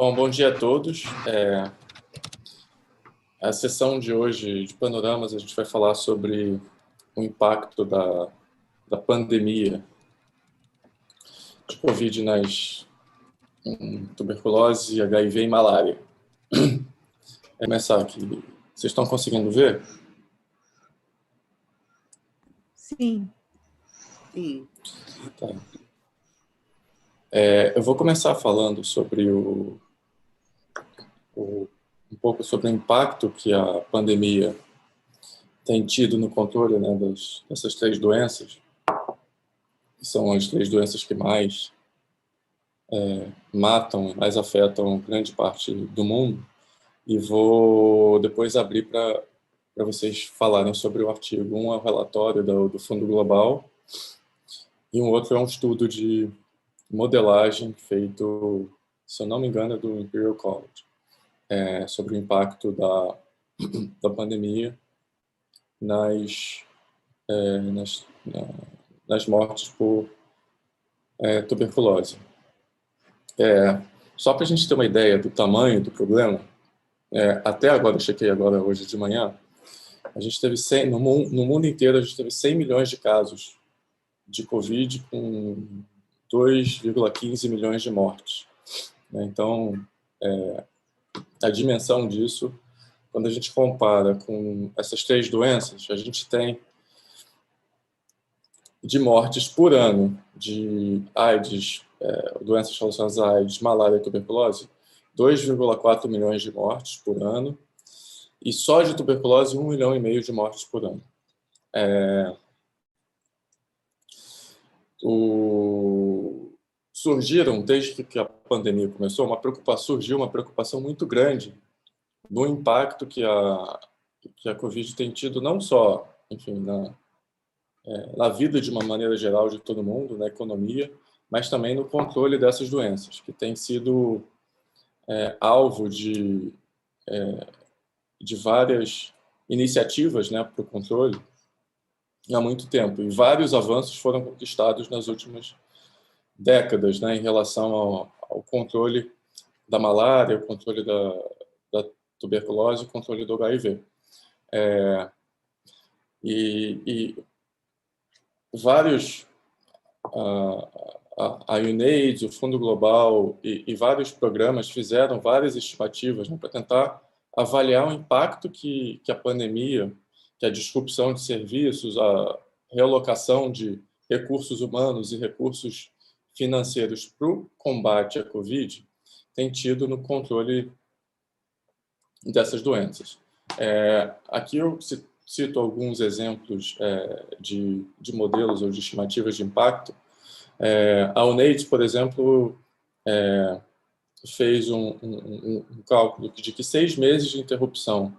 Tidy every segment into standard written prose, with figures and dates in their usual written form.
Bom dia a todos. A sessão de hoje de Panoramas, a gente vai falar sobre o impacto da pandemia de Covid em tuberculose, HIV e malária. Vou começar aqui. Vocês estão conseguindo ver? Sim. Tá. Eu vou começar falando sobre um pouco sobre o impacto que a pandemia tem tido no controle, né, dessas três doenças, que são as três doenças que mais matam, mais afetam grande parte do mundo, e vou depois abrir para vocês falarem sobre o artigo. Um é o relatório do Fundo Global e um outro é um estudo de modelagem feito, se eu não me engano, do Imperial College, sobre o impacto da pandemia nas mortes por tuberculose. Só para a gente ter uma ideia do tamanho do problema, até agora, eu chequei agora hoje de manhã, a gente teve 100, no mundo inteiro a gente teve 100 milhões de casos de Covid com 2,15 milhões de mortes. Então, a dimensão disso, quando a gente compara com essas três doenças, a gente tem de mortes por ano de AIDS, doenças relacionadas a AIDS, malária e tuberculose, 2,4 milhões de mortes por ano, e só de tuberculose 1,5 milhão de mortes por ano. Surgiram, desde que a pandemia começou, surgiu uma preocupação muito grande no impacto que a Covid tem tido, não só, enfim, na vida de uma maneira geral de todo mundo, na economia, mas também no controle dessas doenças, que tem sido alvo de várias iniciativas, né, para o controle há muito tempo. E vários avanços foram conquistados nas últimas décadas, né, em relação ao controle da malária, o controle da tuberculose, o controle do HIV. E vários, a UNAIDS, o Fundo Global e vários programas fizeram várias estimativas, né, para tentar avaliar o impacto que a pandemia, que a disrupção de serviços, a realocação de recursos humanos e recursos financeiros para o combate à Covid tem tido no controle dessas doenças. Aqui eu cito alguns exemplos de modelos ou de estimativas de impacto. A UNAIDS, por exemplo, fez um cálculo de que 6 meses de interrupção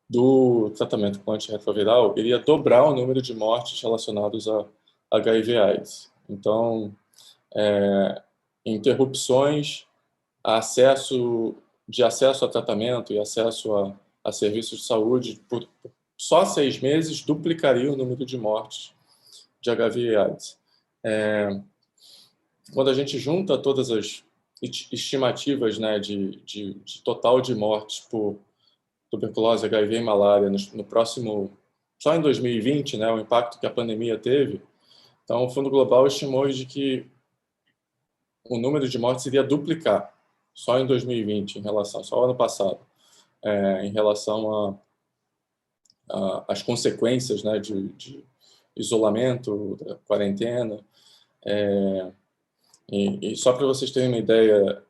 do tratamento com antirretroviral iria dobrar o número de mortes relacionadas a HIV/AIDS. Então, interrupções, acesso a tratamento e acesso a serviços de saúde por só 6 meses duplicaria o número de mortes de HIV e AIDS. Quando a gente junta todas as estimativas, né, de total de mortes por tuberculose, HIV e malária no próximo, só em 2020, né, o impacto que a pandemia teve, então o Fundo Global estimou de que o número de mortes iria duplicar só em 2020, só ano passado, em relação às consequências, né, de isolamento, da quarentena. E só para vocês terem uma ideia,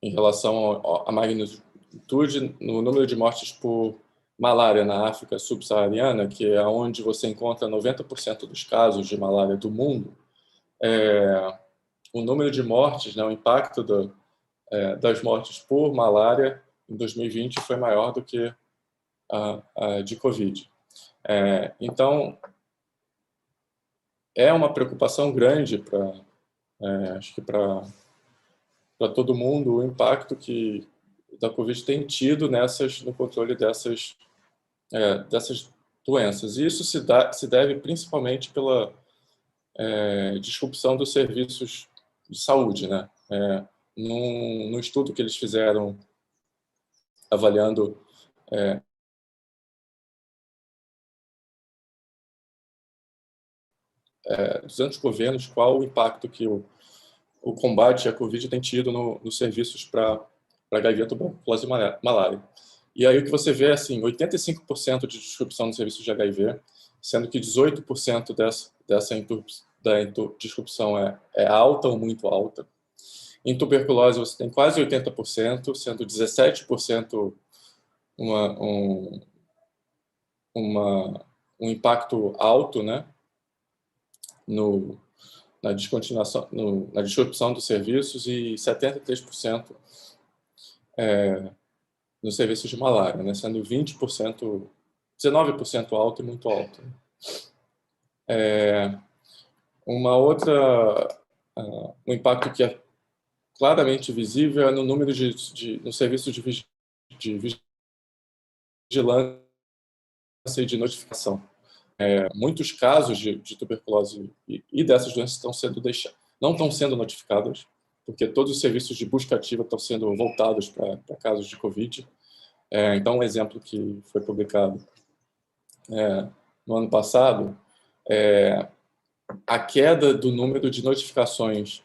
em relação à magnitude, no número de mortes por malária na África subsaariana, que é onde você encontra 90% dos casos de malária do mundo, o número de mortes, né, o impacto das mortes por malária em 2020 foi maior do que a de Covid. Então, é uma preocupação grande acho que para todo mundo o impacto que da Covid tem tido no controle dessas doenças. E isso se deve principalmente pela disrupção dos serviços de saúde, né? Num estudo que eles fizeram avaliando dos anticovianos, qual o impacto que o combate à Covid tem tido nos serviços para HIV, tuberculose e malária. E aí o que você vê é assim, 85% de disrupção no serviço de HIV, sendo que 18% da disrupção é alta ou muito alta. Em tuberculose você tem quase 80%, sendo 17% um impacto alto, né, na descontinuação, na disrupção dos serviços, e 73% nos serviços de malária, né, sendo 20%, 19% alto e muito alto. Um impacto que é claramente visível é no número no serviço de vigilância e de notificação. Muitos casos de tuberculose e dessas doenças não estão sendo notificados, porque todos os serviços de busca ativa estão sendo voltados para casos de Covid. Então, um exemplo que foi publicado no ano passado é a queda do número de notificações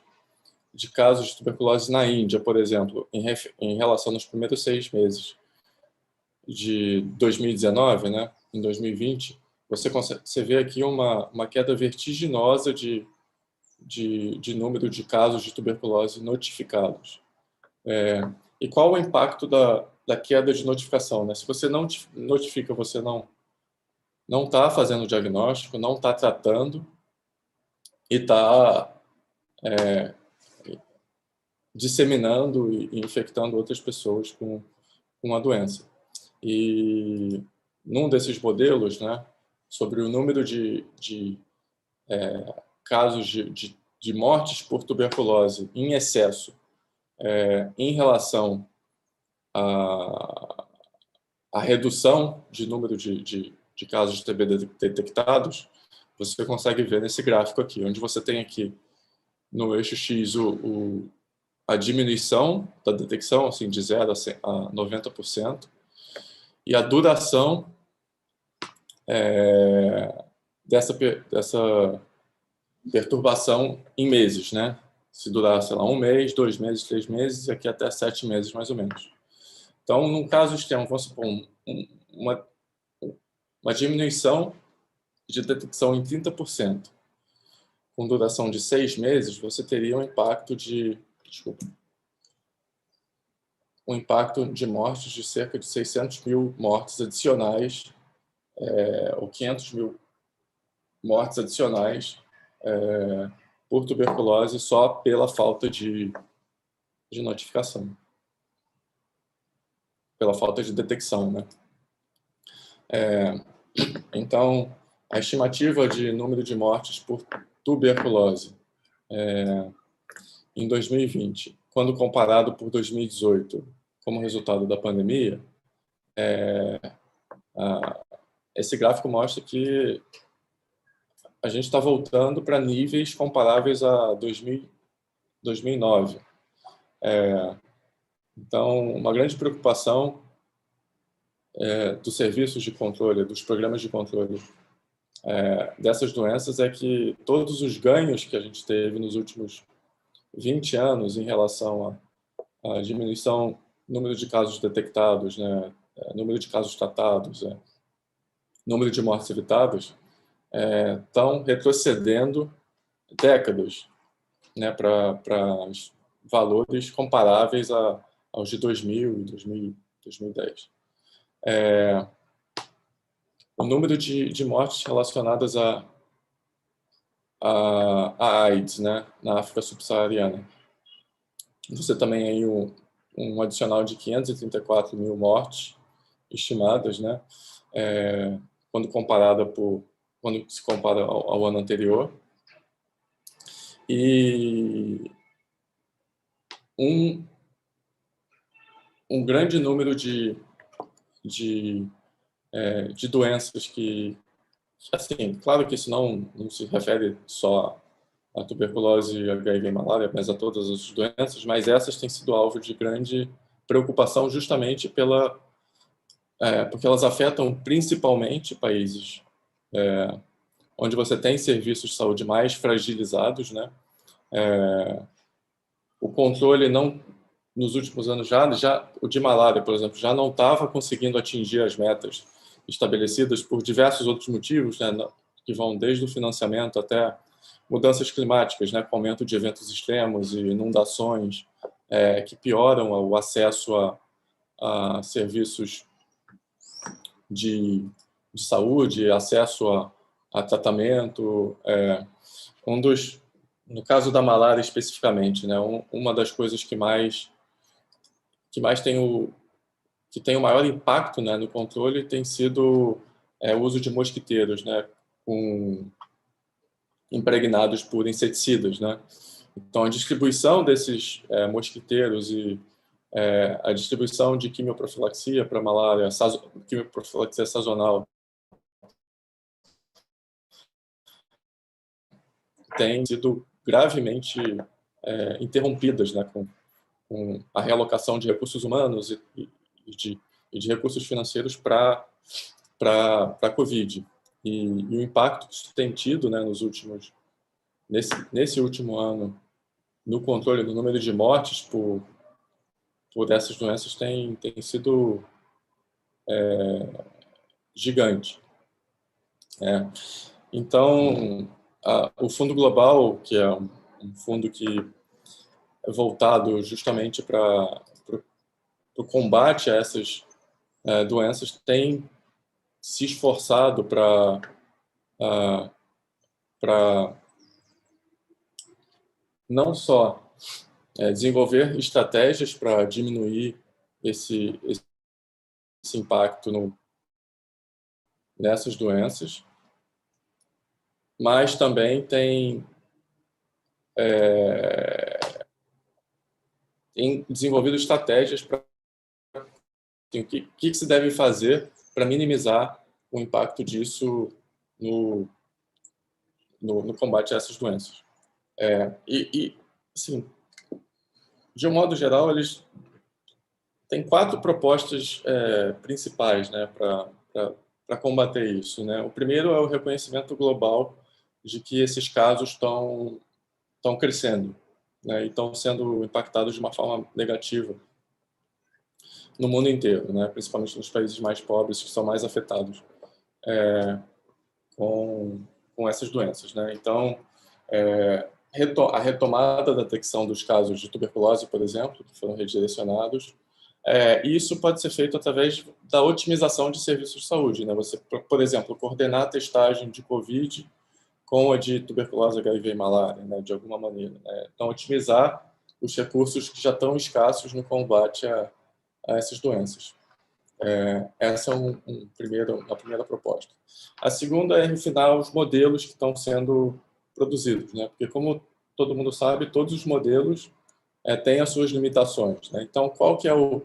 de casos de tuberculose na Índia, por exemplo, em relação aos primeiros 6 meses de 2019, né, em 2020, você vê aqui uma queda vertiginosa de número de casos de tuberculose notificados. E qual o impacto da queda de notificação, né? Se você não notifica, você não está fazendo o diagnóstico, não está tratando e está disseminando e infectando outras pessoas com a doença. E num desses modelos, né, sobre o número de casos de mortes por tuberculose em excesso em relação à redução de número de casos de TB detectados, você consegue ver nesse gráfico aqui, onde você tem aqui no eixo X a diminuição da detecção, assim, de 0 a 90%, e a duração dessa perturbação em meses, né? Se durar, sei lá, 1 mês, 2 meses, 3 meses, aqui até 7 meses, mais ou menos. Então, num caso extremo, vamos supor uma diminuição de detecção em 30%, com duração de 6 meses, você teria um impacto de mortes de cerca de 600 mil mortes adicionais, ou 500 mil mortes adicionais por tuberculose só pela falta de notificação, pela falta de detecção, né? Então, a estimativa de número de mortes por tuberculose em 2020, quando comparado por 2018, como resultado da pandemia, esse gráfico mostra que a gente está voltando para níveis comparáveis a 2009. Então, uma grande preocupação dos serviços de controle, dos programas de controle dessas doenças é que todos os ganhos que a gente teve nos últimos 20 anos em relação à diminuição do número de casos detectados, né, número de casos tratados, número de mortes evitáveis, estão retrocedendo décadas, né, para valores comparáveis aos de 2000 e 2010. O número de mortes relacionadas a AIDS, né, na África subsaariana. Você também aí um adicional de 534 mil mortes estimadas, né, quando se compara ao ano anterior. E um grande número de doenças que, assim, claro que isso não se refere só a tuberculose, HIV e malária, mas a todas as doenças, mas essas têm sido alvo de grande preocupação justamente porque elas afetam principalmente países onde você tem serviços de saúde mais fragilizados, né? O controle não, nos últimos anos o de malária, por exemplo, já não estava conseguindo atingir as metas estabelecidas por diversos outros motivos, né? Que vão desde o financiamento até mudanças climáticas, né? Com aumento de eventos extremos e inundações, que pioram o acesso a serviços de saúde, acesso a tratamento. No caso da malária especificamente, né, uma das coisas que mais tem o maior impacto, né, no controle tem sido o uso de mosquiteiros, né, impregnados por inseticidas, né. Então, a distribuição desses mosquiteiros e a distribuição de quimioprofilaxia para malária, quimioprofilaxia sazonal, tem sido gravemente interrompidas, né, com a realocação de recursos humanos e de recursos financeiros para a Covid. E o impacto que isso tem tido, né, nesse último ano no controle do número de mortes por essas doenças tem sido gigante. Então, o Fundo Global, que é um fundo que é voltado justamente para o combate a essas doenças, tem se esforçado para não só desenvolver estratégias para diminuir esse impacto nessas doenças, mas também tem desenvolvido estratégias para o que se deve fazer para minimizar o impacto disso no combate a essas doenças. Assim, de um modo geral, eles têm 4 propostas principais, né, para combater isso, né. O primeiro é o reconhecimento global de que esses casos estão crescendo, né, e estão sendo impactados de uma forma negativa no mundo inteiro, né, principalmente nos países mais pobres, que são mais afetados com essas doenças, né. Então, a retomada da detecção dos casos de tuberculose, por exemplo, que foram redirecionados, isso pode ser feito através da otimização de serviços de saúde, né. Você, por exemplo, coordenar a testagem de COVID com a de tuberculose, HIV e malária, né, de alguma maneira, né. Então, otimizar os recursos que já estão escassos no combate a essas doenças. Essa é a primeira proposta. A segunda é refinar os modelos que estão sendo produzidos, né? Porque, como todo mundo sabe, todos os modelos têm as suas limitações, né? Então, qual que é o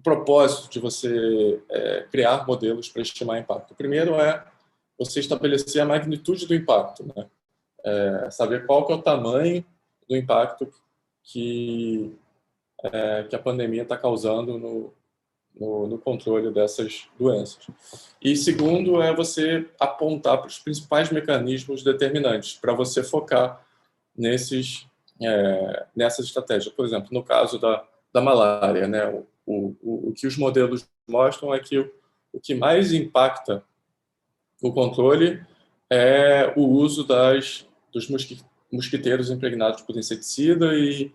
propósito de você criar modelos para estimar impacto? O primeiro é você estabelecer a magnitude do impacto, né? Saber qual que é o tamanho do impacto que a pandemia está causando no controle dessas doenças. E segundo é você apontar para os principais mecanismos determinantes, para você focar nessas estratégias. Por exemplo, no caso da malária, né, o que os modelos mostram é que o que mais impacta o controle é o uso dos mosquiteiros impregnados por inseticida e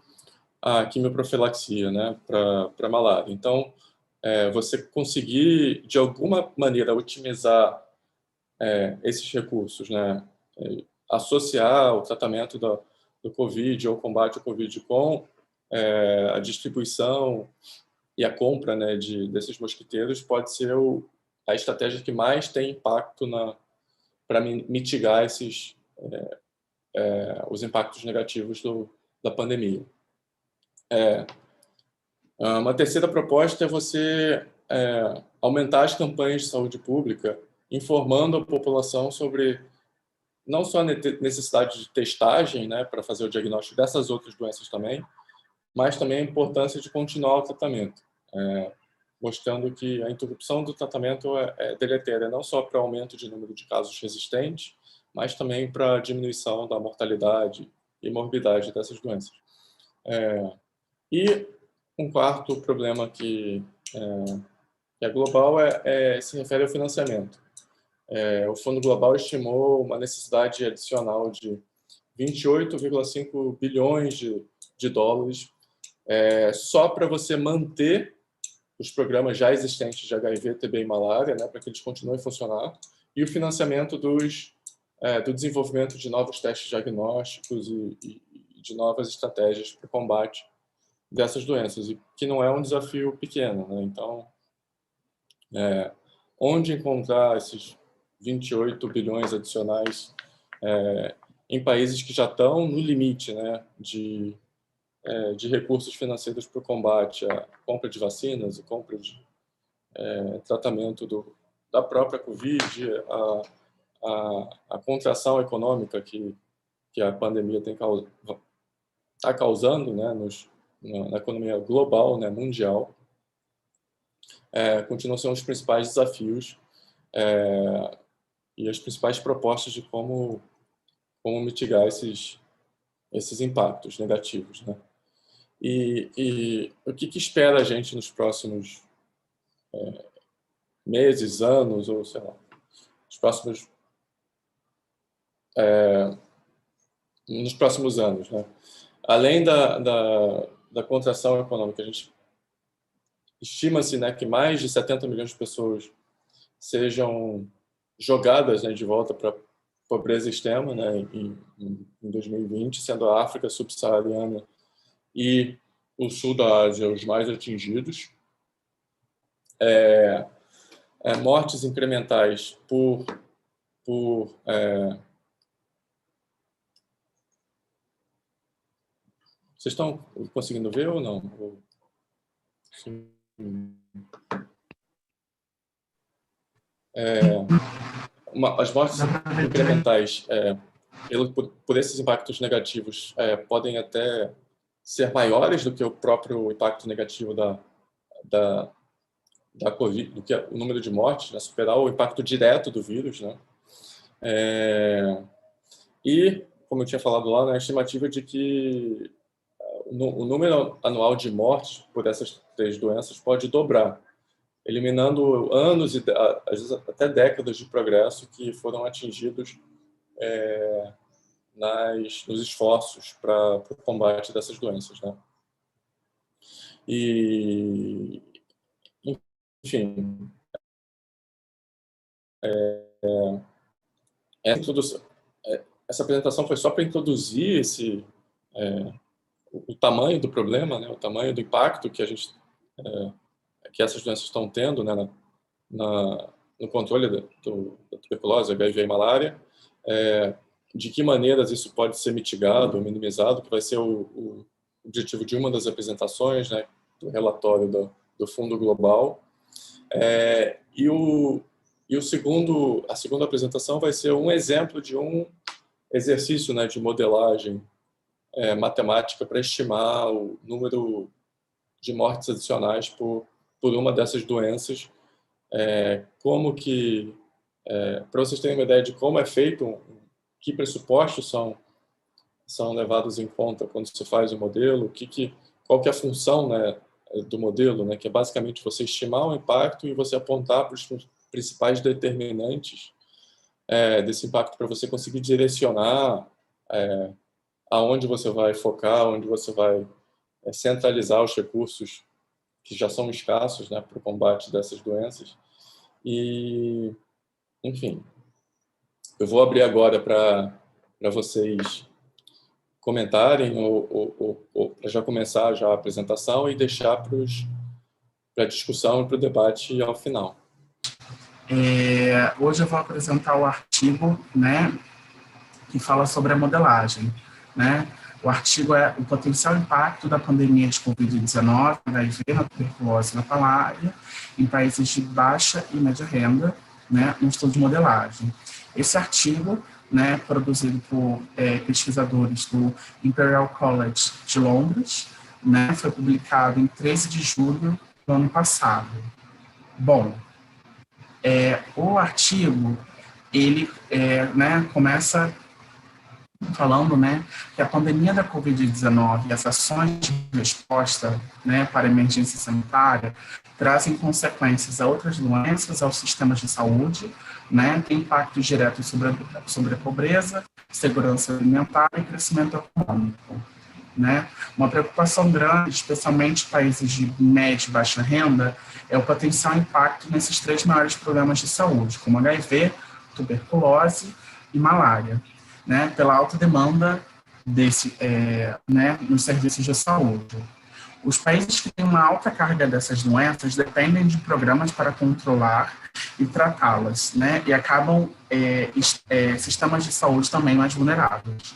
a quimioprofilaxia, né, para malária. Então, você conseguir, de alguma maneira, otimizar esses recursos, né, associar o tratamento do COVID ou o combate ao COVID com a distribuição e a compra, né, desses mosquiteiros pode ser a estratégia que mais tem impacto para mitigar os impactos negativos da pandemia. Uma terceira proposta é você aumentar as campanhas de saúde pública, informando a população sobre não só a necessidade de testagem, né, para fazer o diagnóstico dessas outras doenças também, mas também a importância de continuar o tratamento, mostrando que a interrupção do tratamento é deletéria não só para o aumento de número de casos resistentes, mas também para a diminuição da mortalidade e morbidade dessas doenças. E um quarto problema que é global se refere ao financiamento. O Fundo Global estimou uma necessidade adicional de 28,5 bilhões de dólares só para você manter os programas já existentes de HIV, TB e malária, né, para que eles continuem a funcionar, e o financiamento do desenvolvimento de novos testes diagnósticos e de novas estratégias para o combate dessas doenças, e que não é um desafio pequeno, né? Então, onde encontrar esses 28 bilhões adicionais em países que já estão no limite, né, de recursos financeiros para o combate à compra de vacinas e compra de tratamento da própria Covid, a contração econômica que a pandemia está causando, né, na economia global, né, mundial, continuam sendo os principais desafios e as principais propostas de como mitigar esses impactos negativos, né? E o que espera a gente nos próximos meses, anos, ou sei lá, nos próximos anos, né? Além da contração econômica, a gente estima-se, né, que mais de 70 milhões de pessoas sejam jogadas, né, de volta para a pobreza extrema, né, em 2020, sendo a África subsaariana e o sul da Ásia os mais atingidos. Mortes incrementais por vocês estão conseguindo ver ou não? Sim. As mortes incrementais por esses impactos negativos podem até ser maiores do que o próprio impacto negativo da Covid, do que o número de mortes, né? Superar o impacto direto do vírus, né? E, como eu tinha falado lá, né, a estimativa de que o número anual de mortes por essas 3 doenças pode dobrar, eliminando anos e às vezes até décadas de progresso que foram atingidos nos esforços para o combate dessas doenças, né? E, enfim, essa apresentação foi só para introduzir o tamanho do problema, né? O tamanho do impacto que que essas doenças estão tendo, né, no controle da tuberculose, HIV e malária, de que maneiras isso pode ser mitigado ou minimizado, que vai ser o objetivo de uma das apresentações, né, do relatório do Fundo Global. A segunda apresentação vai ser um exemplo de um exercício, né, de modelagem matemática para estimar o número de mortes adicionais por uma dessas doenças. Para vocês terem uma ideia de como é feito, que pressupostos são levados em conta quando se faz o modelo, qual que é a função, né, do modelo, né, que é basicamente você estimar o impacto e você apontar para os principais determinantes desse impacto para você conseguir direcionar aonde você vai focar, onde você vai centralizar os recursos que já são escassos, né, para o combate dessas doenças. E, enfim, eu vou abrir agora para vocês comentarem ou para já começar já a apresentação e deixar para a discussão e para o debate ao final. Hoje eu vou apresentar o artigo, né, que fala sobre a modelagem, né? O artigo é o potencial impacto da pandemia de Covid-19, HIV, na tuberculose e na malária, em países de baixa e média renda, né, um estudo de modelagem. Esse artigo, né, produzido por pesquisadores do Imperial College de Londres, né, foi publicado em 13 de julho do ano passado. Bom, o artigo, ele né, começa falando, né, que a pandemia da Covid-19 e as ações de resposta, né, para a emergência sanitária trazem consequências a outras doenças, aos sistemas de saúde, né, tem impactos diretos sobre a pobreza, segurança alimentar e crescimento econômico. Né? Uma preocupação grande, especialmente em países de média e baixa renda, é o potencial impacto nesses 3 maiores problemas de saúde, como HIV, tuberculose e malária, né? Pela alta demanda né, nos serviços de saúde. Os países que têm uma alta carga dessas doenças dependem de programas para controlar e tratá-las, né? E acabam sistemas de saúde também mais vulneráveis.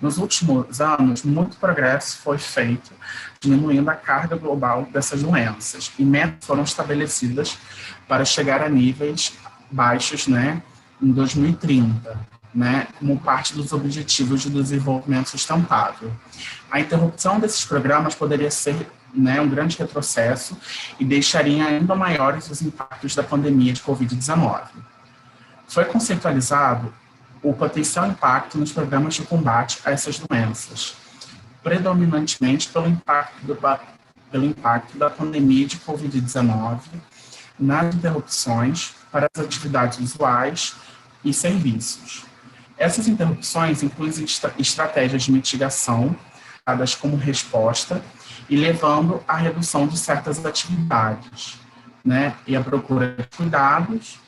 Nos últimos anos, muito progresso foi feito, diminuindo a carga global dessas doenças, e metas foram estabelecidas para chegar a níveis baixos, né, em 2030, né, como parte dos Objetivos de Desenvolvimento Sustentável. A interrupção desses programas poderia ser, né, um grande retrocesso e deixaria ainda maiores os impactos da pandemia de Covid-19. Foi conceitualizado o potencial impacto nos programas de combate a essas doenças, predominantemente pelo impacto da pandemia de Covid-19 nas interrupções para as atividades usuais e serviços. Essas interrupções incluem estratégias de mitigação, dadas como resposta, e levando à redução de certas atividades, né, e a procura de cuidados,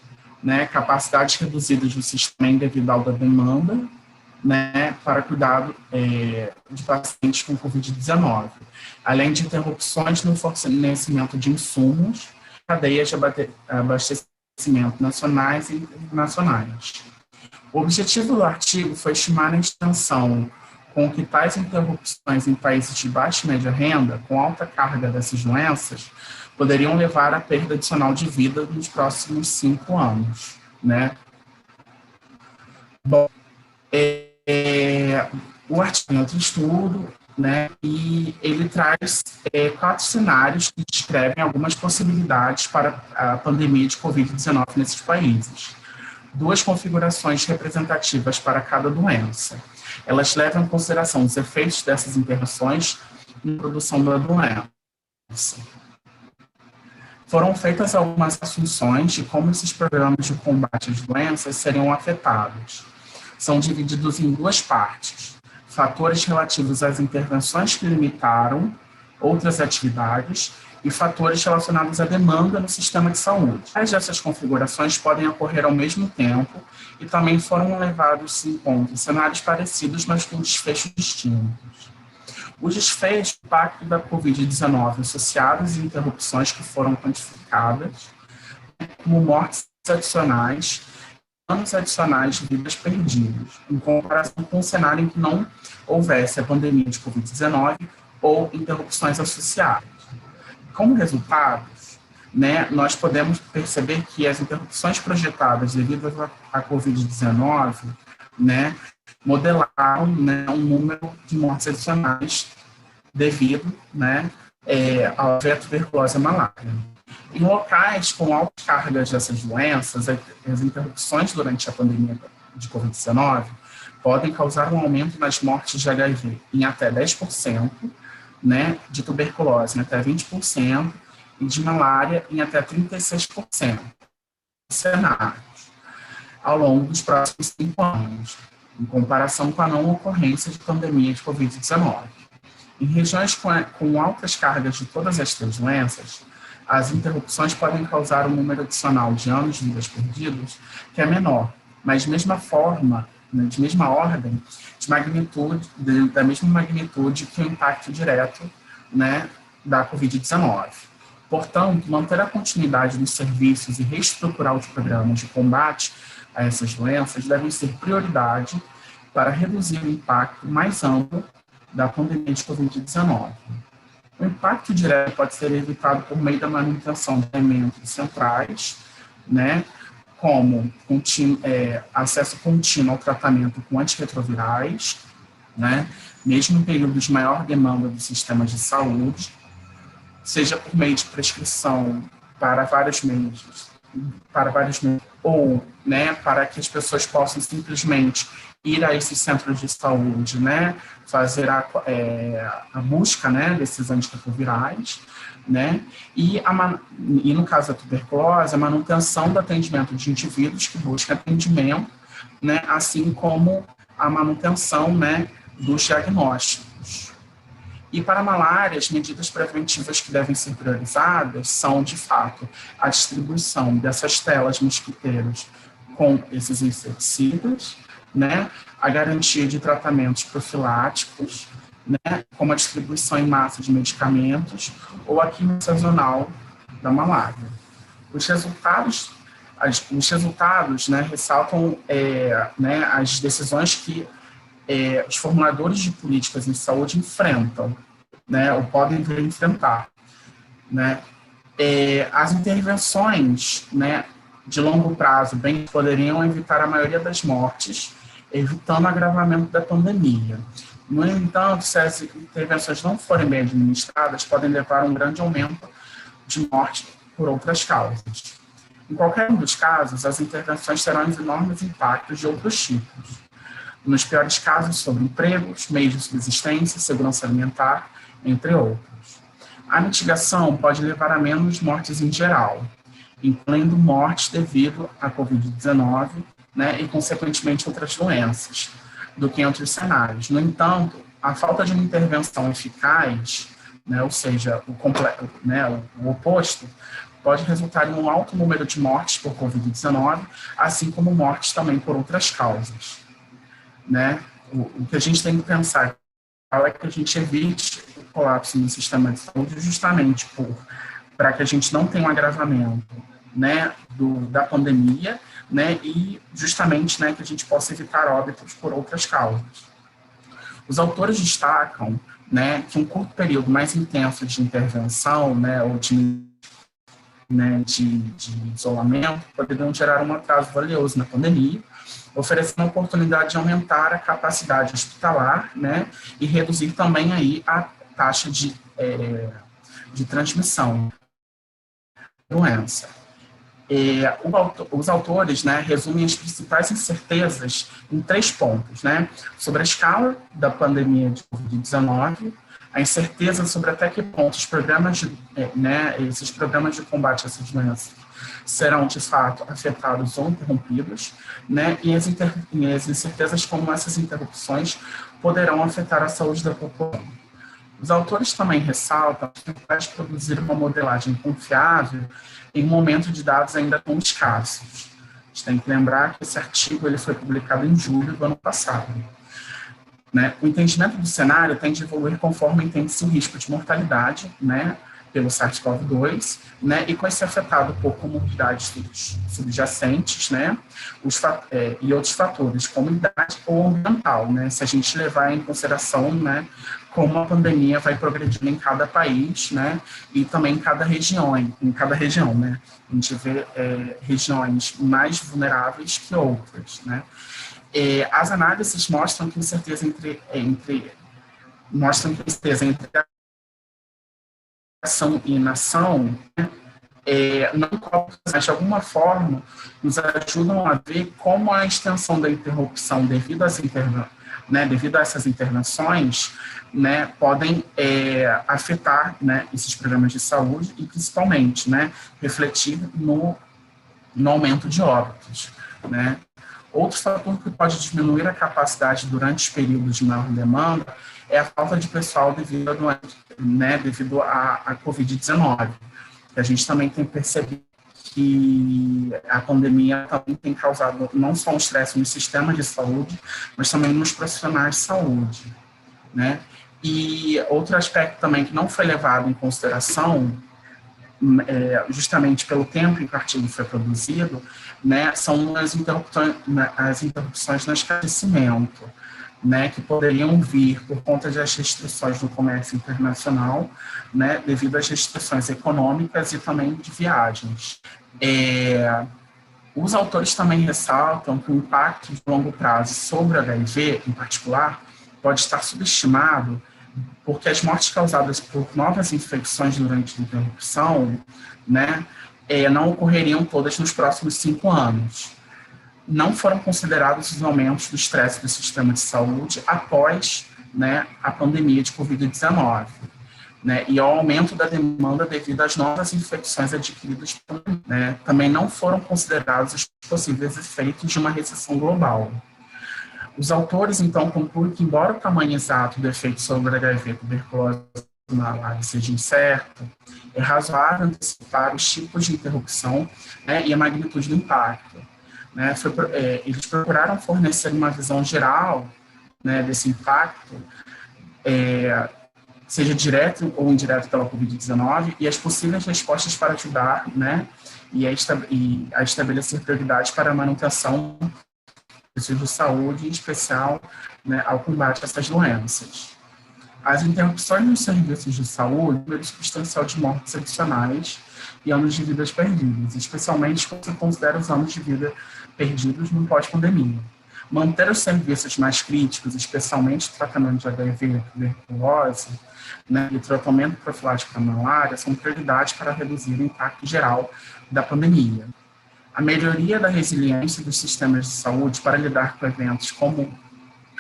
né, capacidades reduzidas do sistema devido à alta demanda, né, para cuidado de pacientes com Covid-19, além de interrupções no fornecimento de insumos, cadeias de abastecimento nacionais e internacionais. O objetivo do artigo foi estimar a extensão com que tais interrupções em países de baixa e média renda, com alta carga dessas doenças, poderiam levar à perda adicional de vida nos próximos 5 anos, né? Bom, o artigo é outro estudo, né? E ele traz 4 cenários que descrevem algumas possibilidades para a pandemia de Covid-19 nesses países. 2 configurações representativas para cada doença. Elas levam em consideração os efeitos dessas intervenções na produção da doença. Foram feitas algumas assunções de como esses programas de combate às doenças seriam afetados. São divididos em 2 partes: fatores relativos às intervenções que limitaram outras atividades e fatores relacionados à demanda no sistema de saúde. As dessas configurações podem ocorrer ao mesmo tempo e também foram levados em conta cenários parecidos, mas com desfechos distintos. O desfecho do impacto da Covid-19 associados e interrupções que foram quantificadas, como mortes adicionais, anos adicionais de vidas perdidas, em comparação com um cenário em que não houvesse a pandemia de Covid-19 ou interrupções associadas. Como resultados, né, nós podemos perceber que as interrupções projetadas devido à Covid-19, né, modelaram, né, um número de mortes adicionais devido, né, à tuberculose e à malária. Em locais com altas cargas dessas doenças, as interrupções durante a pandemia de Covid-19 podem causar um aumento nas mortes de HIV em até 10%, né, de tuberculose em até 20% e de malária em até 36%. Cenários ao longo dos próximos 5 anos, em comparação com a não ocorrência de pandemia de Covid-19. Em regiões com altas cargas de todas as 3 doenças, as interrupções podem causar um número adicional de anos de vidas perdidos que é menor, mas de mesma forma, de mesma ordem, de magnitude, da mesma magnitude que o impacto direto, né, da Covid-19. Portanto, manter a continuidade dos serviços e reestruturar os programas de combate a essas doenças devem ser prioridade para reduzir o impacto mais amplo da pandemia de Covid-19. O impacto direto pode ser evitado por meio da manutenção de elementos centrais, né, como acesso contínuo ao tratamento com antirretrovirais, né, mesmo em períodos de maior demanda dos sistemas de saúde, seja por meio de prescrição para vários meses, ou, né, para que as pessoas possam simplesmente ir a esses centros de saúde, né, fazer a busca, né, desses antirretrovirais, né, e no caso da tuberculose, a manutenção do atendimento de indivíduos que buscam atendimento, né, assim como a manutenção, né, dos diagnósticos. E para a malária, as medidas preventivas que devem ser priorizadas são, de fato, a distribuição dessas telas mosquiteiras com esses inseticidas, né, a garantia de tratamentos profiláticos, né, como a distribuição em massa de medicamentos ou a química sazonal da malária. Os resultados, né, ressaltam né, as decisões que os formuladores de políticas em saúde enfrentam, né, ou podem vir a enfrentar, né. As intervenções, né, de longo prazo bem poderiam evitar a maioria das mortes, evitando o agravamento da pandemia. No entanto, se as intervenções não forem bem administradas, podem levar a um grande aumento de morte por outras causas. Em qualquer um dos casos, as intervenções terão enormes impactos de outros tipos. Nos piores casos, sobre empregos, meios de subsistência, segurança alimentar, entre outros. A mitigação pode levar a menos mortes em geral, incluindo mortes devido à Covid-19, né, e, consequentemente, outras doenças, do que em outros cenários. No entanto, a falta de uma intervenção eficaz, né, ou seja, o oposto, pode resultar em um alto número de mortes por Covid-19, assim como mortes também por outras causas. Né? O que a gente tem que pensar é que a gente evite o colapso no sistema de saúde justamente para que a gente não tenha um agravamento, né, da pandemia, né, e justamente, né, que a gente possa evitar óbitos por outras causas. Os autores destacam, né, que um curto período mais intenso de intervenção, né, ou de isolamento poderiam gerar um atraso valioso na pandemia, oferecendo a oportunidade de aumentar a capacidade hospitalar, né, e reduzir também aí a taxa de transmissão da doença. Os autores, né, resumem as principais incertezas em 3 pontos, né, sobre a escala da pandemia de Covid-19, a incerteza sobre até que ponto os programas esses programas de combate a essas doenças serão, de fato, afetados ou interrompidos, né, e as incertezas como essas interrupções poderão afetar a saúde da população. Os autores também ressaltam a dificuldade de produzir uma modelagem confiável em um momento de dados ainda tão escassos. A gente tem que lembrar que esse artigo ele foi publicado em julho do ano passado. Né? O entendimento do cenário tende a evoluir conforme entende-se o risco de mortalidade, né, pelo SARS-CoV-2, né, e com esse afetado por comorbidades subjacentes, né, e outros fatores, como idade ou ambiental, né, se a gente levar em consideração, né, como a pandemia vai progredindo em cada país, né, e também em cada região, né, a gente vê regiões mais vulneráveis que outras, né. As análises mostram que a incerteza entre ação e inação, né, mas de alguma forma nos ajudam a ver como a extensão da interrupção devido a essas intervenções, né, podem afetar, né, esses programas de saúde e principalmente, né, refletir no aumento de óbitos, né. Outro fator que pode diminuir a capacidade durante os períodos de maior demanda é a falta de pessoal devido à Covid-19. A gente também tem percebido que a pandemia também tem causado não só um estresse no sistema de saúde, mas também nos profissionais de saúde, né? E outro aspecto também que não foi levado em consideração, justamente pelo tempo em que o artigo foi produzido, né, são as interrupções no esclarecimento, né, que poderiam vir por conta das restrições do comércio internacional, né, devido às restrições econômicas e também de viagens. Os autores também ressaltam que o impacto de longo prazo sobre o HIV, em particular, pode estar subestimado porque as mortes causadas por novas infecções durante a interrupção, né, não ocorreriam todas nos próximos 5 anos. Não foram considerados os aumentos do estresse do sistema de saúde após, né, a pandemia de Covid-19, né, e ao aumento da demanda devido às novas infecções adquiridas, né. Também não foram considerados os possíveis efeitos de uma recessão global. Os autores, então, concluem que, embora o tamanho exato do efeito sobre HIV, tuberculose e malária seja incerto, é razoável antecipar os tipos de interrupção, né, e a magnitude do impacto. Né, eles procuraram fornecer uma visão geral, né, desse impacto, seja direto ou indireto pela Covid-19, e as possíveis respostas para ajudar, né, e a estabelecer prioridades para a manutenção de saúde, em especial, né, ao combate a essas doenças. As interrupções nos serviços de saúde, um número substancial de mortes adicionais e anos de vidas perdidos, especialmente quando se considera os anos de vida perdidos no pós-pandemia. Manter os serviços mais críticos, especialmente o tratamento de HIV, tuberculose, né, e o tratamento profilático da malária, são prioridades para reduzir o impacto geral da pandemia. A melhoria da resiliência dos sistemas de saúde para lidar com eventos como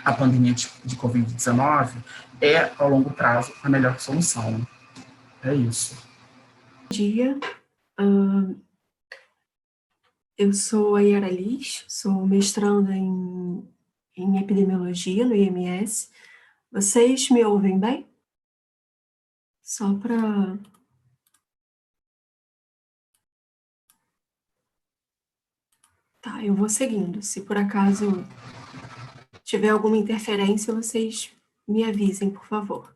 a pandemia de Covid-19 é, ao longo prazo, a melhor solução. É isso. Bom dia. Eu sou a Yara Liz, sou mestranda em epidemiologia no IMS. Vocês me ouvem bem? Só para... Tá, eu vou seguindo. Se por acaso tiver alguma interferência, vocês me avisem, por favor.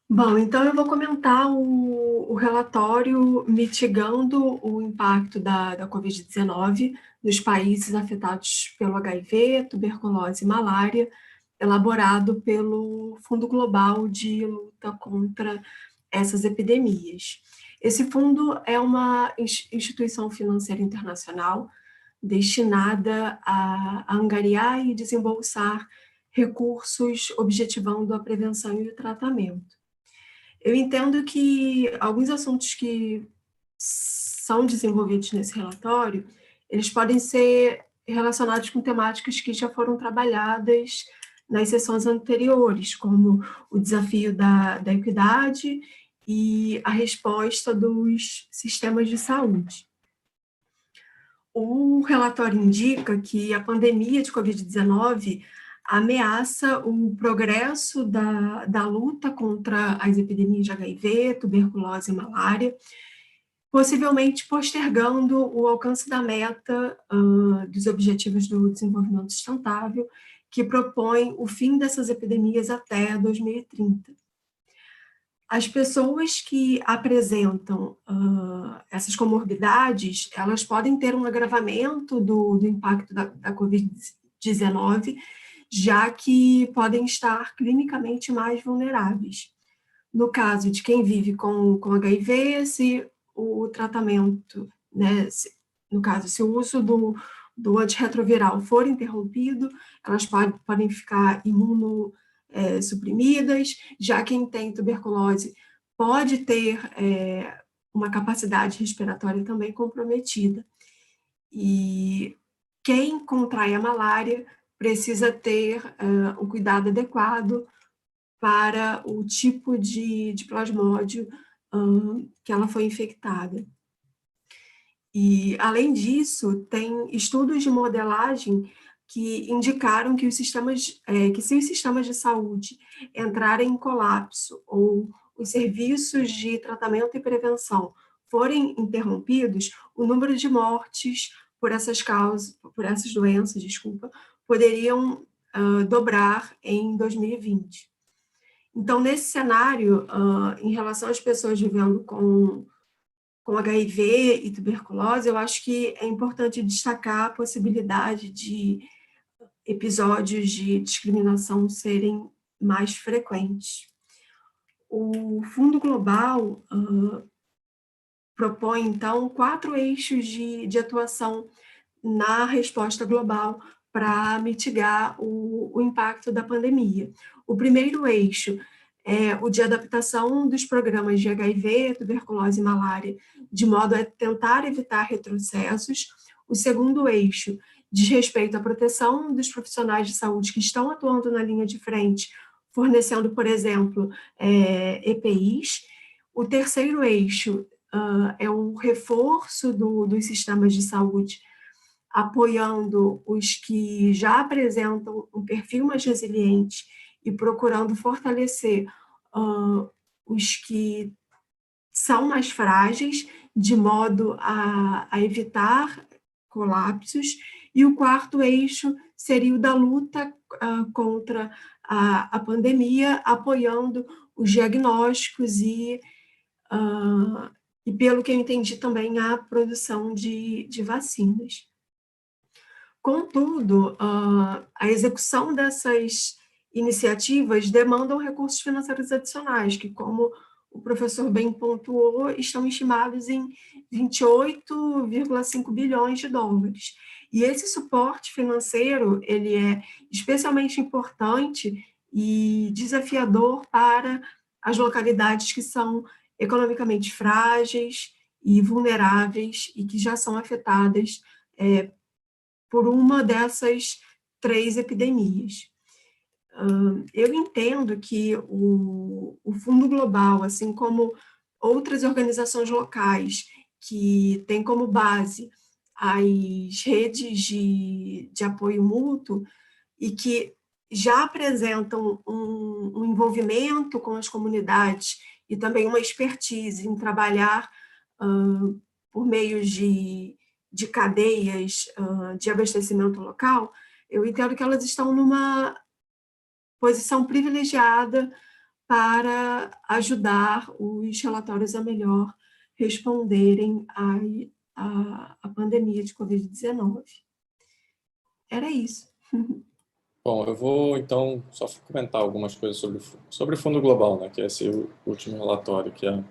Bom, então eu vou comentar o relatório mitigando o impacto da Covid-19 nos países afetados pelo HIV, tuberculose e malária, elaborado pelo Fundo Global de Luta contra essas epidemias. Esse fundo é uma instituição financeira internacional destinada a angariar e desembolsar recursos objetivando a prevenção e o tratamento. Eu entendo que alguns assuntos que são desenvolvidos nesse relatório, eles podem ser relacionados com temáticas que já foram trabalhadas nas sessões anteriores, como o desafio da equidade e a resposta dos sistemas de saúde. O relatório indica que a pandemia de Covid-19 ameaça o progresso da luta contra as epidemias de HIV, tuberculose e malária, possivelmente postergando o alcance da meta dos Objetivos do Desenvolvimento Sustentável, que propõe o fim dessas epidemias até 2030. As pessoas que apresentam essas comorbidades, elas podem ter um agravamento do impacto da Covid-19, já que podem estar clinicamente mais vulneráveis. No caso de quem vive com HIV, se o tratamento, né, se o uso do antirretroviral for interrompido, elas podem ficar imunossuprimidas, já quem tem tuberculose pode ter uma capacidade respiratória também comprometida. E quem contrai a malária precisa ter um cuidado adequado para o tipo de plasmódio que ela foi infectada. E, além disso, tem estudos de modelagem que indicaram que se os sistemas de saúde entrarem em colapso ou os serviços de tratamento e prevenção forem interrompidos, o número de mortes por essas doenças, poderiam dobrar em 2020. Então, nesse cenário, em relação às pessoas vivendo com HIV e tuberculose, eu acho que é importante destacar a possibilidade de episódios de discriminação serem mais frequentes. O Fundo Global propõe, então, 4 eixos de atuação na resposta global para mitigar o impacto da pandemia. O primeiro eixo é o de adaptação dos programas de HIV, tuberculose e malária, de modo a tentar evitar retrocessos. O segundo eixo diz respeito à proteção dos profissionais de saúde que estão atuando na linha de frente, fornecendo, por exemplo, EPIs. O terceiro eixo é o reforço dos sistemas de saúde, apoiando os que já apresentam um perfil mais resiliente e procurando fortalecer os que são mais frágeis, de modo a evitar colapsos. E o quarto eixo seria o da luta contra a pandemia, apoiando os diagnósticos e, pelo que eu entendi, também a produção de vacinas. Contudo, a execução dessas iniciativas demandam recursos financeiros adicionais, que, como o professor bem pontuou, estão estimados em 28,5 bilhões de dólares. E esse suporte financeiro, ele é especialmente importante e desafiador para as localidades que são economicamente frágeis e vulneráveis e que já são afetadas por uma dessas 3 epidemias. Eu entendo que o Fundo Global, assim como outras organizações locais que têm como base as redes de apoio mútuo e que já apresentam um envolvimento com as comunidades e também uma expertise em trabalhar por meio de cadeias de abastecimento local, eu entendo que elas estão numa posição privilegiada para ajudar os relatórios a melhor responderem à pandemia de Covid-19. Era isso. Bom, eu vou, então, só comentar algumas coisas sobre o Fundo Global, né, que é esse último relatório que a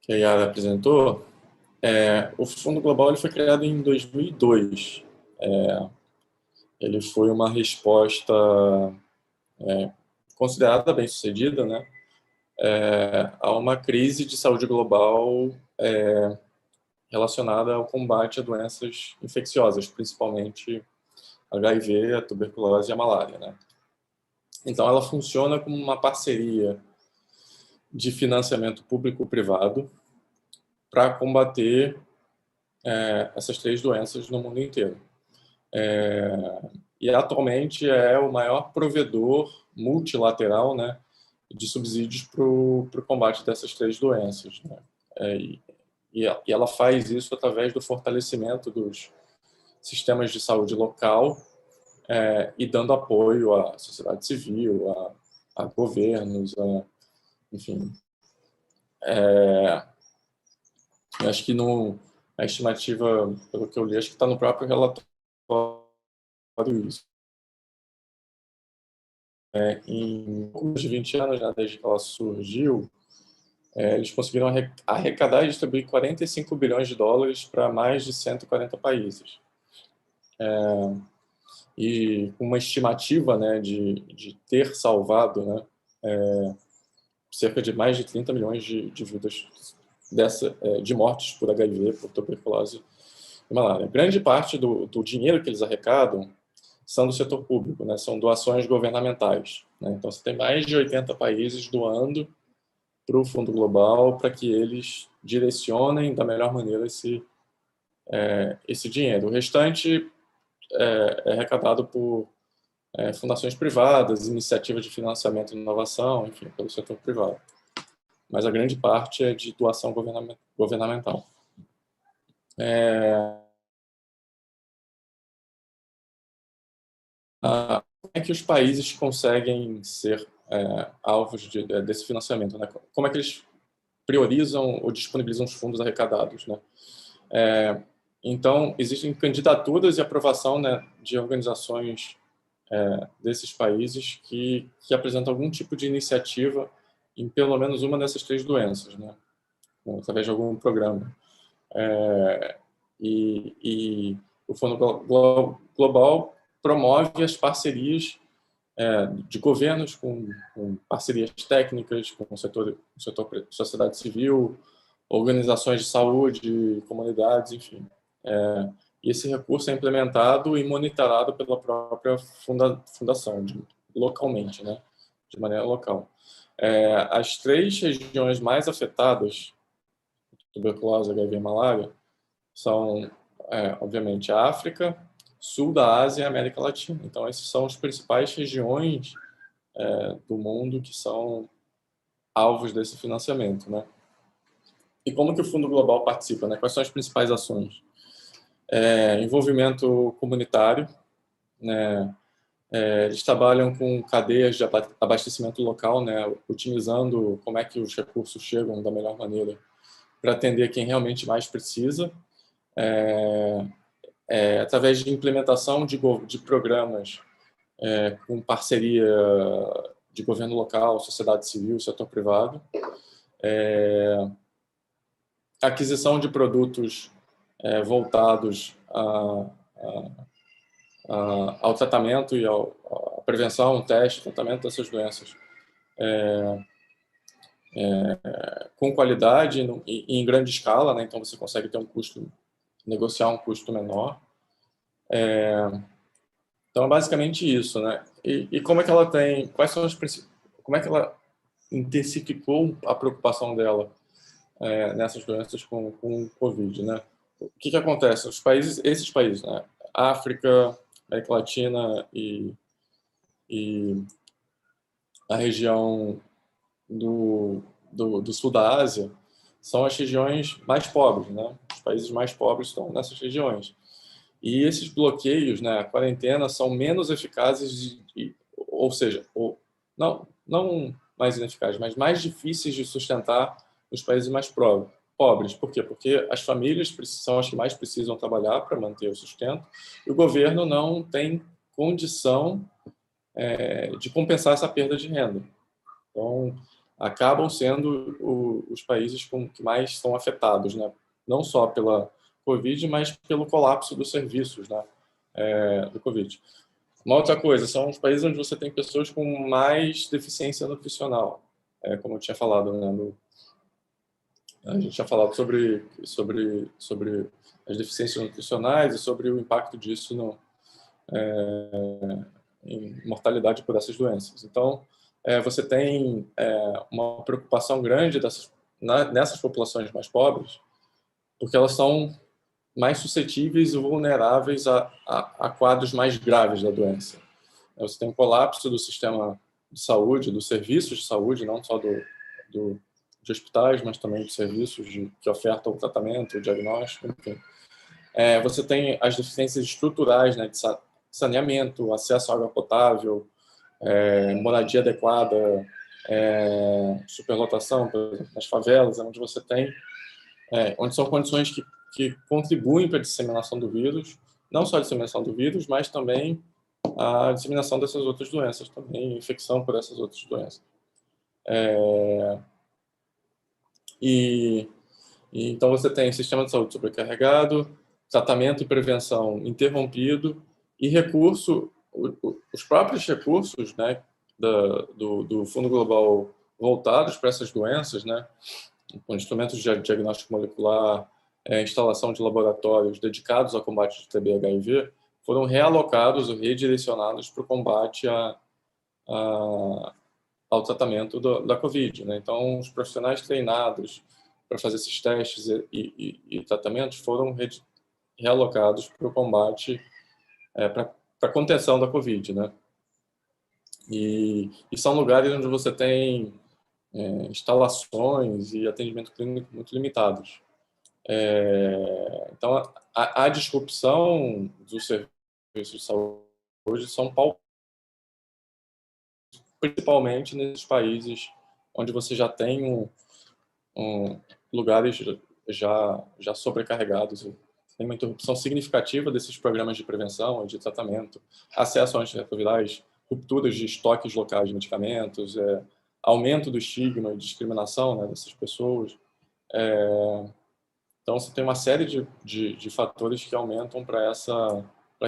Yara apresentou. O Fundo Global ele foi criado em 2002. Ele foi uma resposta considerada bem-sucedida, né, a uma crise de saúde global relacionada ao combate a doenças infecciosas, principalmente HIV, a tuberculose e a malária, né? Então, ela funciona como uma parceria de financiamento público-privado para combater essas 3 doenças no mundo inteiro. E atualmente é o maior provedor multilateral, né, de subsídios para o combate dessas 3 doenças, né? E ela faz isso através do fortalecimento dos sistemas de saúde local e dando apoio à sociedade civil, a governos, enfim. Acho que a estimativa, pelo que eu li, acho que está no próprio relatório isso. Em poucos de 20 anos, né, desde que ela surgiu, eles conseguiram arrecadar e distribuir 45 bilhões de dólares para mais de 140 países. E uma estimativa, né, de ter salvado, né, cerca de mais de 30 milhões de vidas de mortes por HIV, por tuberculose e malária. Grande parte do dinheiro que eles arrecadam são do setor público, né, são doações governamentais, né? Então, você tem mais de 80 países doando para o Fundo Global para que eles direcionem da melhor maneira esse dinheiro. O restante é arrecadado por fundações privadas, iniciativas de financiamento e inovação, enfim, pelo setor privado. Mas a grande parte é de doação governamental. Como é que os países conseguem ser alvos desse financiamento, né? Como é que eles priorizam ou disponibilizam os fundos arrecadados, né? Então, existem candidaturas e aprovação, né, de organizações desses países que apresentam algum tipo de iniciativa em pelo menos uma dessas 3 doenças, né? através de algum programa. E o Fundo Global promove as parcerias de governos com parcerias técnicas, com o setor sociedade civil, organizações de saúde, comunidades, enfim. E esse recurso é implementado e monitorado pela própria fundação, localmente, né, de maneira local. As 3 regiões mais afetadas por tuberculose, HIV e malária são, obviamente, a África, Sul da Ásia e América Latina. Então, essas são as principais regiões do mundo que são alvos desse financiamento, né? E como que o Fundo Global participa, né? Quais são as principais ações? Envolvimento comunitário, né? Eles trabalham com cadeias de abastecimento local, né? Otimizando como é que os recursos chegam da melhor maneira para atender quem realmente mais precisa, através de implementação de programas com parceria de governo local, sociedade civil, setor privado, aquisição de produtos voltados ao tratamento e à prevenção, teste, tratamento dessas doenças com qualidade e em grande escala, né? Então você consegue ter negociar um custo menor. Então é basicamente isso, né? E como é que ela tem, como é que ela intensificou a preocupação dela nessas doenças com o Covid, né? O que acontece? Esses países, né? África, América Latina e a região do sul da Ásia são as regiões mais pobres, né? Os países mais pobres estão nessas regiões. E esses bloqueios, né, a quarentena, são menos eficazes, ou seja, não mais ineficazes, mas mais difíceis de sustentar nos países mais pobres. Por quê? Porque as famílias são as que mais precisam trabalhar para manter o sustento e o governo não tem condição de compensar essa perda de renda. Então, acabam sendo os países que mais são afetados, né? Não só pela Covid, mas pelo colapso dos serviços, né, do Covid. Uma outra coisa, são os países onde você tem pessoas com mais deficiência nutricional, como eu tinha falado, né, a gente tinha falado sobre as deficiências nutricionais e sobre o impacto disso em mortalidade por essas doenças. Então, você tem uma preocupação grande nessas populações mais pobres, porque elas são mais suscetíveis e vulneráveis a quadros mais graves da doença. Você tem um colapso do sistema de saúde, dos serviços de saúde, não só de hospitais, mas também de serviços que ofertam o tratamento, o diagnóstico, enfim. Você tem as deficiências estruturais, né, de saneamento, acesso à água potável, moradia adequada, superlotação, por exemplo, nas favelas, onde são condições que contribuem para a disseminação do vírus, não só a disseminação do vírus, mas também a disseminação dessas outras doenças, também infecção por essas outras doenças. Então você tem sistema de saúde sobrecarregado, tratamento e prevenção interrompido e os próprios recursos, né, do Fundo Global voltados para essas doenças, né, com instrumentos de diagnóstico molecular, instalação de laboratórios dedicados ao combate de TB e HIV, foram realocados ou redirecionados para o combate ao tratamento da Covid, né? Então, os profissionais treinados para fazer esses testes e tratamentos foram realocados para o combate, para a contenção da Covid, né? E são lugares onde você tem instalações e atendimento clínico muito limitados. Então, a disrupção dos serviços de saúde são principalmente nesses países onde você já tem lugares já sobrecarregados. Tem uma interrupção significativa desses programas de prevenção e de tratamento, acesso a antirretrovirais, rupturas de estoques locais de medicamentos, aumento do estigma e discriminação, né, dessas pessoas, Então, você tem uma série de fatores que aumentam para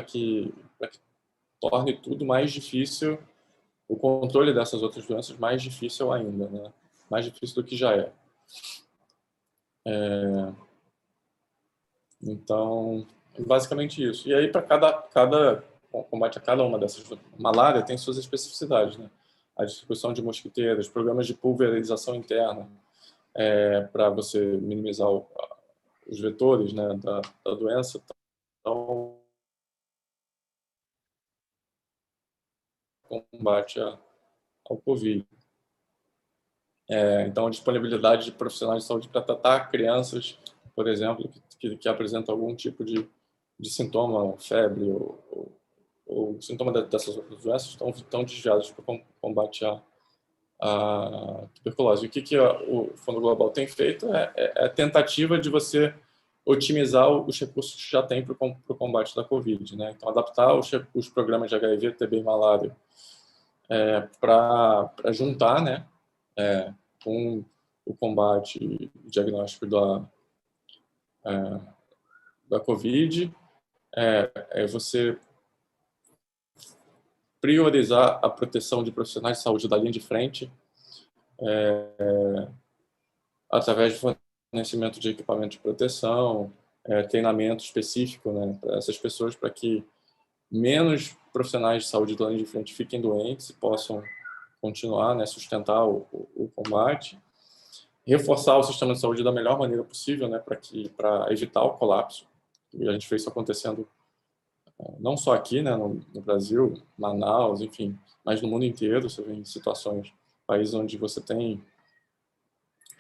que torne tudo mais difícil, o controle dessas outras doenças mais difícil ainda, né? Mais difícil do que já é. Então, basicamente isso. E aí, para cada combate a cada uma dessas, malária tem suas especificidades, né? A distribuição de mosquiteiras, programas de pulverização interna, para você minimizar os vetores, né, da doença. Então, combate ao Covid. Então, a disponibilidade de profissionais de saúde para tratar crianças, por exemplo, que apresentam algum tipo de sintoma, febre ou sintoma dessas outras doenças, estão desviados para o combate à tuberculose. O que o Fundo Global tem feito é a tentativa de você otimizar os recursos que já tem para o combate da Covid, né? Então, adaptar os programas de HIV, TB e malária para juntar, né, com o combate e diagnóstico da Covid, você priorizar a proteção de profissionais de saúde da linha de frente, através de fornecimento de equipamento de proteção, treinamento específico, né, para essas pessoas, para que menos profissionais de saúde da linha de frente fiquem doentes e possam continuar, né, sustentar o combate. Reforçar o sistema de saúde da melhor maneira possível, né, para evitar o colapso. E a gente vê isso acontecendo não só aqui, né, no Brasil, Manaus, enfim, mas no mundo inteiro. Você vê em situações, países onde você tem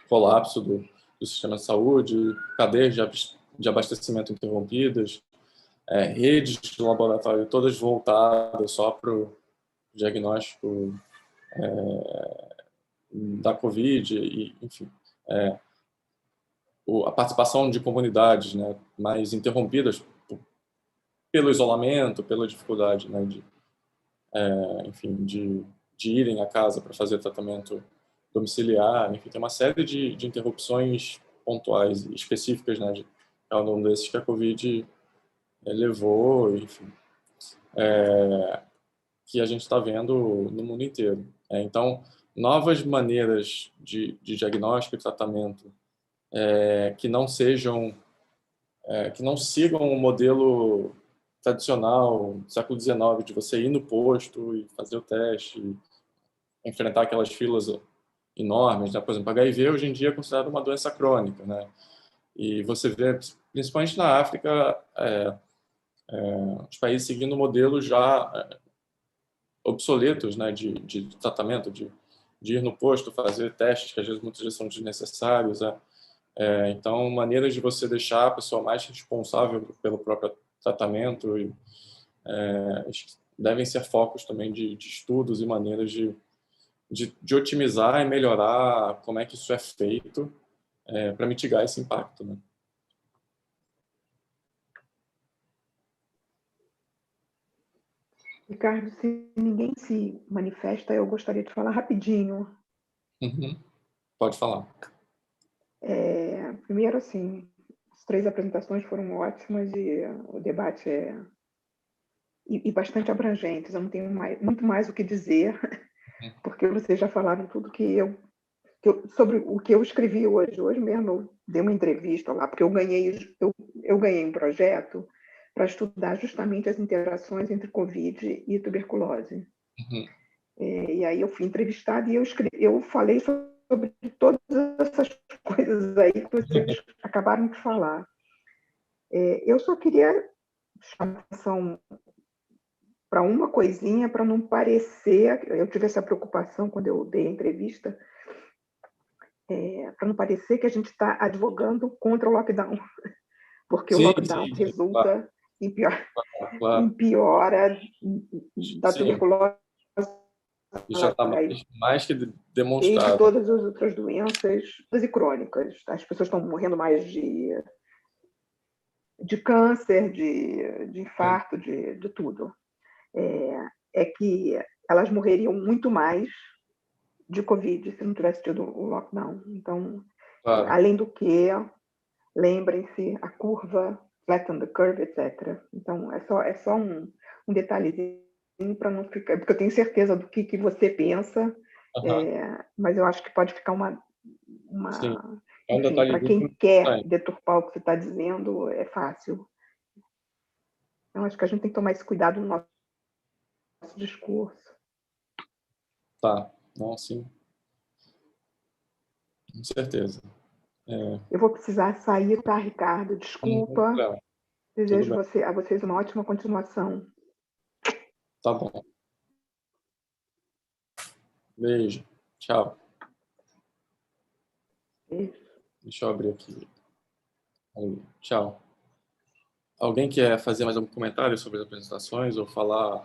colapso do sistema de saúde, cadeias de abastecimento interrompidas, redes de laboratório todas voltadas só para o diagnóstico da Covid, e, enfim, a participação de comunidades, né, mais interrompidas pelo isolamento, pela dificuldade, né, enfim, de irem à casa para fazer tratamento domiciliar. Enfim, tem uma série de interrupções pontuais e específicas, né, de cada um desses que a Covid levou, enfim, que a gente está vendo no mundo inteiro. Então, novas maneiras de diagnóstico e tratamento que não sejam, que não sigam o modelo tradicional do século XIX, de você ir no posto e fazer o teste, e enfrentar aquelas filas enormes, né? Por exemplo, HIV hoje em dia é considerado uma doença crônica, né? E você vê, principalmente na África, os países seguindo modelos já obsoletos, né, de tratamento, de ir no posto, fazer testes que às vezes muitas vezes são desnecessários. Então, maneiras de você deixar a pessoa mais responsável pelo próprio tratamento devem ser focos também de estudos e maneiras de otimizar e melhorar como é que isso é feito para mitigar esse impacto, né? Ricardo, se ninguém se manifesta, eu gostaria de falar rapidinho. Uhum. Pode falar. Primeiro, assim, as 3 apresentações foram ótimas e o debate e bastante abrangentes. Eu não tenho muito mais o que dizer, porque vocês já falaram tudo sobre o que eu escrevi hoje. Hoje mesmo eu dei uma entrevista lá, porque eu ganhei um projeto para estudar justamente as interações entre Covid e tuberculose. Uhum. E aí eu fui entrevistada e eu falei sobre todas essas coisas aí que vocês acabaram de falar. Eu só queria chamar atenção para uma coisinha, para não parecer... Eu tive essa preocupação quando eu dei a entrevista, para não parecer que a gente está advogando contra o lockdown, porque o lockdown resulta em piora da tuberculose e já está mais que demonstrado. e de todas as outras doenças e crônicas. As pessoas estão morrendo mais de câncer, de infarto, de tudo. É que elas morreriam muito mais de Covid se não tivesse tido o lockdown. Então, Claro. Além do que, lembrem-se, a curva, flatten the curve, etc. Então, é só um detalhezinho para não ficar... Porque eu tenho certeza do que você pensa, mas eu acho que pode ficar Sim. É um enfim, para detalhezinho quem quer deturpar o que você está dizendo, é fácil. Então, acho que a gente tem que tomar esse cuidado no nosso discurso. Tá. Não, sim. Com certeza. Eu vou precisar sair, tá, Ricardo? Desculpa. Desejo a vocês uma ótima continuação. Tá bom. Beijo. Tchau. Beijo. Deixa eu abrir aqui. Aí. Tchau. Alguém quer fazer mais algum comentário sobre as apresentações ou falar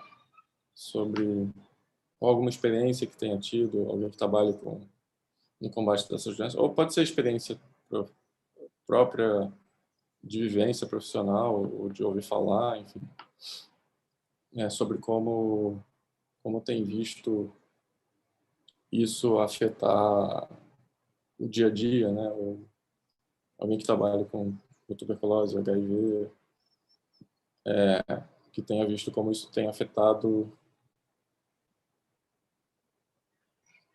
sobre alguma experiência que tenha tido, alguém que trabalhe no combate dessas doenças? Ou pode ser experiência própria de vivência profissional ou de ouvir falar, enfim. Sobre como tem visto isso afetar o dia a dia, né? Alguém que trabalha com tuberculose, HIV, que tenha visto como isso tem afetado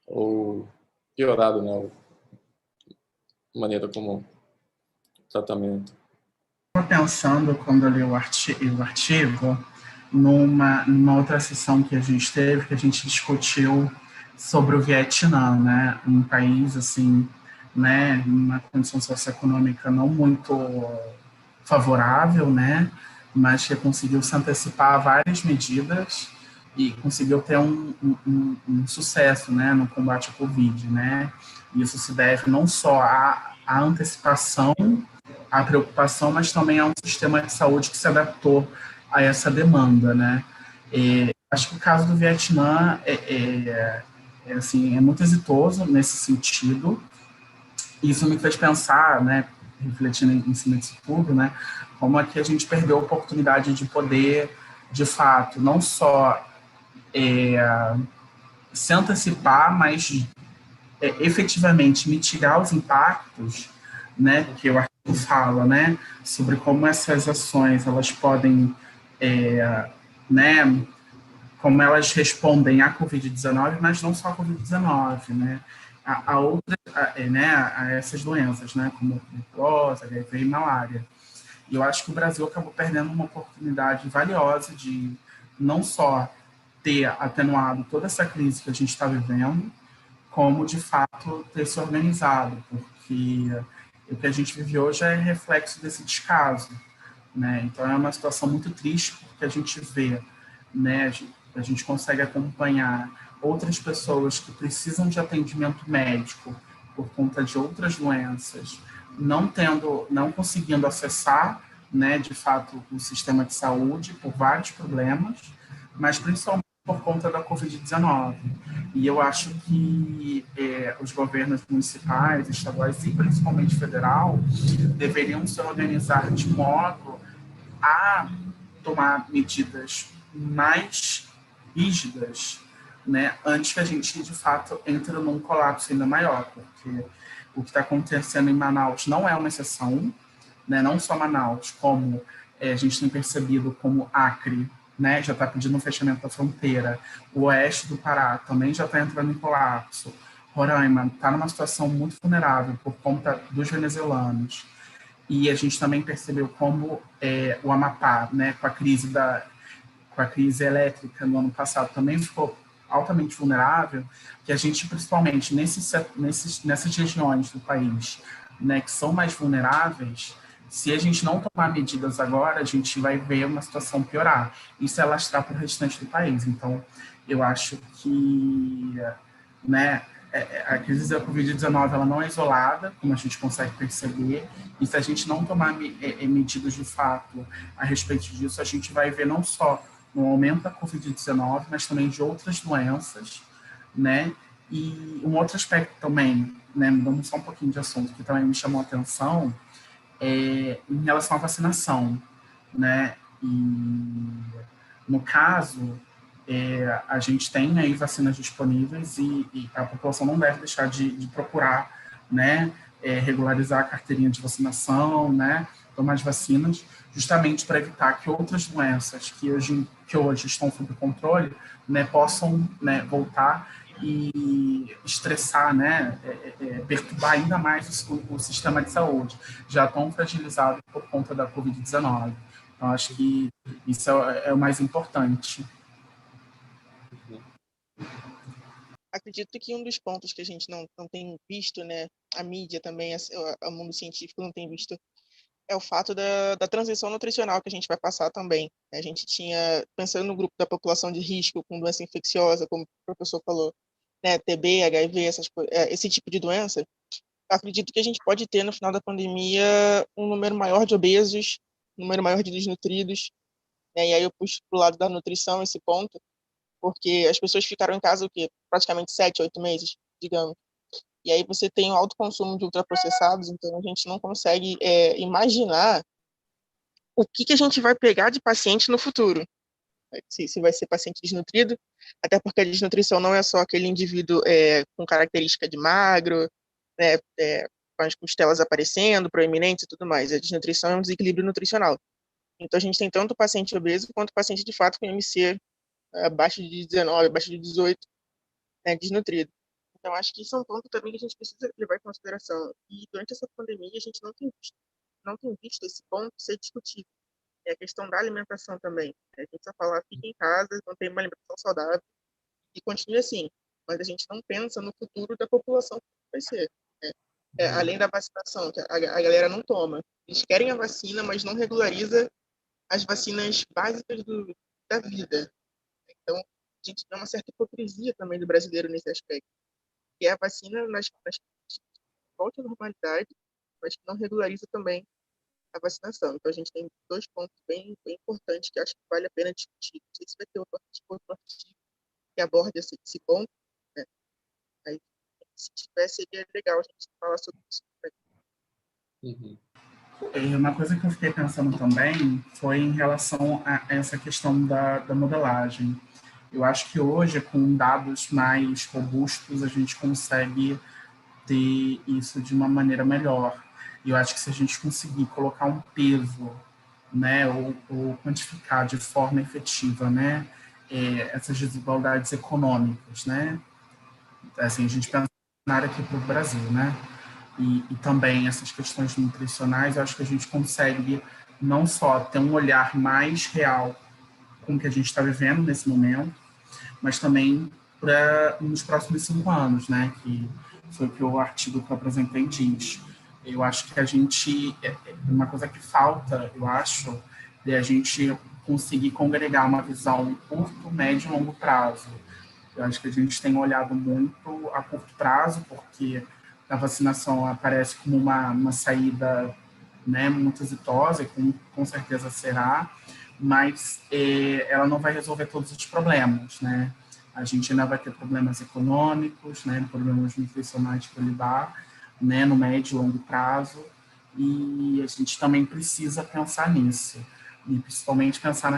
ou piorado, né? A maneira como o tratamento. Estava pensando, quando eu li o artigo, numa outra sessão que a gente teve, que a gente discutiu sobre o Vietnã, né? Um país, assim, né, uma condição socioeconômica não muito favorável, né, mas que conseguiu se antecipar a várias medidas e conseguiu ter um sucesso, né, no combate à Covid, né. Isso se deve não só à antecipação, à preocupação, mas também a um sistema de saúde que se adaptou a essa demanda, né. Acho que o caso do Vietnã assim, é muito exitoso nesse sentido. Isso me fez pensar, né, refletindo em cima disso tudo, né, como é que a gente perdeu a oportunidade de poder, de fato, não só se antecipar, mas efetivamente mitigar os impactos, né, que o artigo fala, né, sobre como essas ações elas podem, né, como elas respondem à Covid-19, mas não só à Covid-19, né, a outras, né, a essas doenças, né, como tuberculose, HIV e malária. E eu acho que o Brasil acabou perdendo uma oportunidade valiosa de não só ter atenuado toda essa crise que a gente está vivendo, como, de fato, ter se organizado, porque o que a gente vive hoje é reflexo desse descaso, né? Então, é uma situação muito triste, porque a gente vê, né, a gente consegue acompanhar outras pessoas que precisam de atendimento médico por conta de outras doenças, não conseguindo acessar, né, de fato, o sistema de saúde por vários problemas, mas principalmente por conta da Covid-19. E eu acho que os governos municipais, estaduais e principalmente federal deveriam se organizar de modo a tomar medidas mais rígidas, né, antes que a gente, de fato, entre num colapso ainda maior, porque o que está acontecendo em Manaus não é uma exceção, né, não só Manaus, como a gente tem percebido como Acre, né, já está pedindo um fechamento da fronteira, o oeste do Pará também já está entrando em colapso, Roraima está numa situação muito vulnerável por conta dos venezuelanos, e a gente também percebeu como o Amapá, né, com a crise elétrica no ano passado, também ficou altamente vulnerável, que a gente, principalmente nessas regiões do país, né, que são mais vulneráveis, se a gente não tomar medidas agora, a gente vai ver uma situação piorar. Isso é lastrar para o restante do país. Então, eu acho que, né, a crise da Covid-19 ela não é isolada, como a gente consegue perceber, e se a gente não tomar medidas de fato a respeito disso, a gente vai ver não só um aumento da Covid-19, mas também de outras doenças, né? E um outro aspecto também, né, mudando só um pouquinho de assunto, que também me chamou a atenção, em relação à vacinação, né? E, no caso, a gente tem aí vacinas disponíveis e a população não deve deixar de procurar, né, regularizar a carteirinha de vacinação, né, tomar as vacinas, justamente para evitar que outras doenças que hoje estão sob controle, né, possam, né, voltar e estressar, né, perturbar ainda mais o sistema de saúde, já tão fragilizado por conta da Covid-19. Então, acho que isso é o mais importante. Acredito que um dos pontos que a gente não tem visto, né, a mídia também, o mundo científico não tem visto, é o fato da transição nutricional que a gente vai passar também. A gente tinha, pensando no grupo da população de risco com doença infecciosa, como o professor falou, né, TB, HIV, esse tipo de doença, acredito que a gente pode ter, no final da pandemia, um número maior de obesos, um número maior de desnutridos, né, e aí eu puxo para o lado da nutrição esse ponto, porque as pessoas ficaram em casa, o quê? Praticamente 7, 8 meses, digamos. E aí você tem o alto consumo de ultraprocessados, então a gente não consegue imaginar o que a gente vai pegar de paciente no futuro. Se vai ser paciente desnutrido, até porque a desnutrição não é só aquele indivíduo com característica de magro, né, com as costelas aparecendo, proeminentes e tudo mais. A desnutrição é um desequilíbrio nutricional. Então a gente tem tanto paciente obeso quanto paciente de fato com IMC abaixo de 19, abaixo de 18, né, desnutrido. Então, acho que isso é um ponto também que a gente precisa levar em consideração. E durante essa pandemia, a gente não tem visto esse ponto ser discutido. É a questão da alimentação também. A gente só fala, fica em casa, não tem uma alimentação saudável, e continue assim. Mas a gente não pensa no futuro da população que vai ser. Né? Além da vacinação, que a galera não toma. Eles querem a vacina, mas não regulariza as vacinas básicas da vida. Então, a gente tem uma certa hipocrisia também do brasileiro nesse aspecto, que é a vacina nas volta à normalidade, mas que não regulariza também a vacinação. Então, a gente tem dois pontos bem importantes que acho que vale a pena discutir. Não sei se vai ter outro artigo que aborde esse ponto, né? Aí, se tiver, seria legal a gente falar sobre isso também. Uma coisa que eu fiquei pensando também foi em relação a essa questão da modelagem. Eu acho que hoje, com dados mais robustos, a gente consegue ter isso de uma maneira melhor. E eu acho que se a gente conseguir colocar um peso, né, ou quantificar de forma efetiva, né, essas desigualdades econômicas, né, assim, a gente pensa na área aqui para o Brasil, né, e também essas questões nutricionais, eu acho que a gente consegue não só ter um olhar mais real com o que a gente está vivendo nesse momento, mas também para nos próximos 5 anos, né? Que foi o que o artigo que eu apresentei diz. Eu acho que a gente, uma coisa que falta, eu acho, é a gente conseguir congregar uma visão curto, médio e longo prazo. Eu acho que a gente tem olhado muito a curto prazo, porque a vacinação aparece como uma saída, né, muito exitosa, e com certeza será, mas ela não vai resolver todos os problemas, né? A gente ainda vai ter problemas econômicos, né, problemas nutricionais para lidar, né, no médio e longo prazo, e a gente também precisa pensar nisso, e principalmente pensar na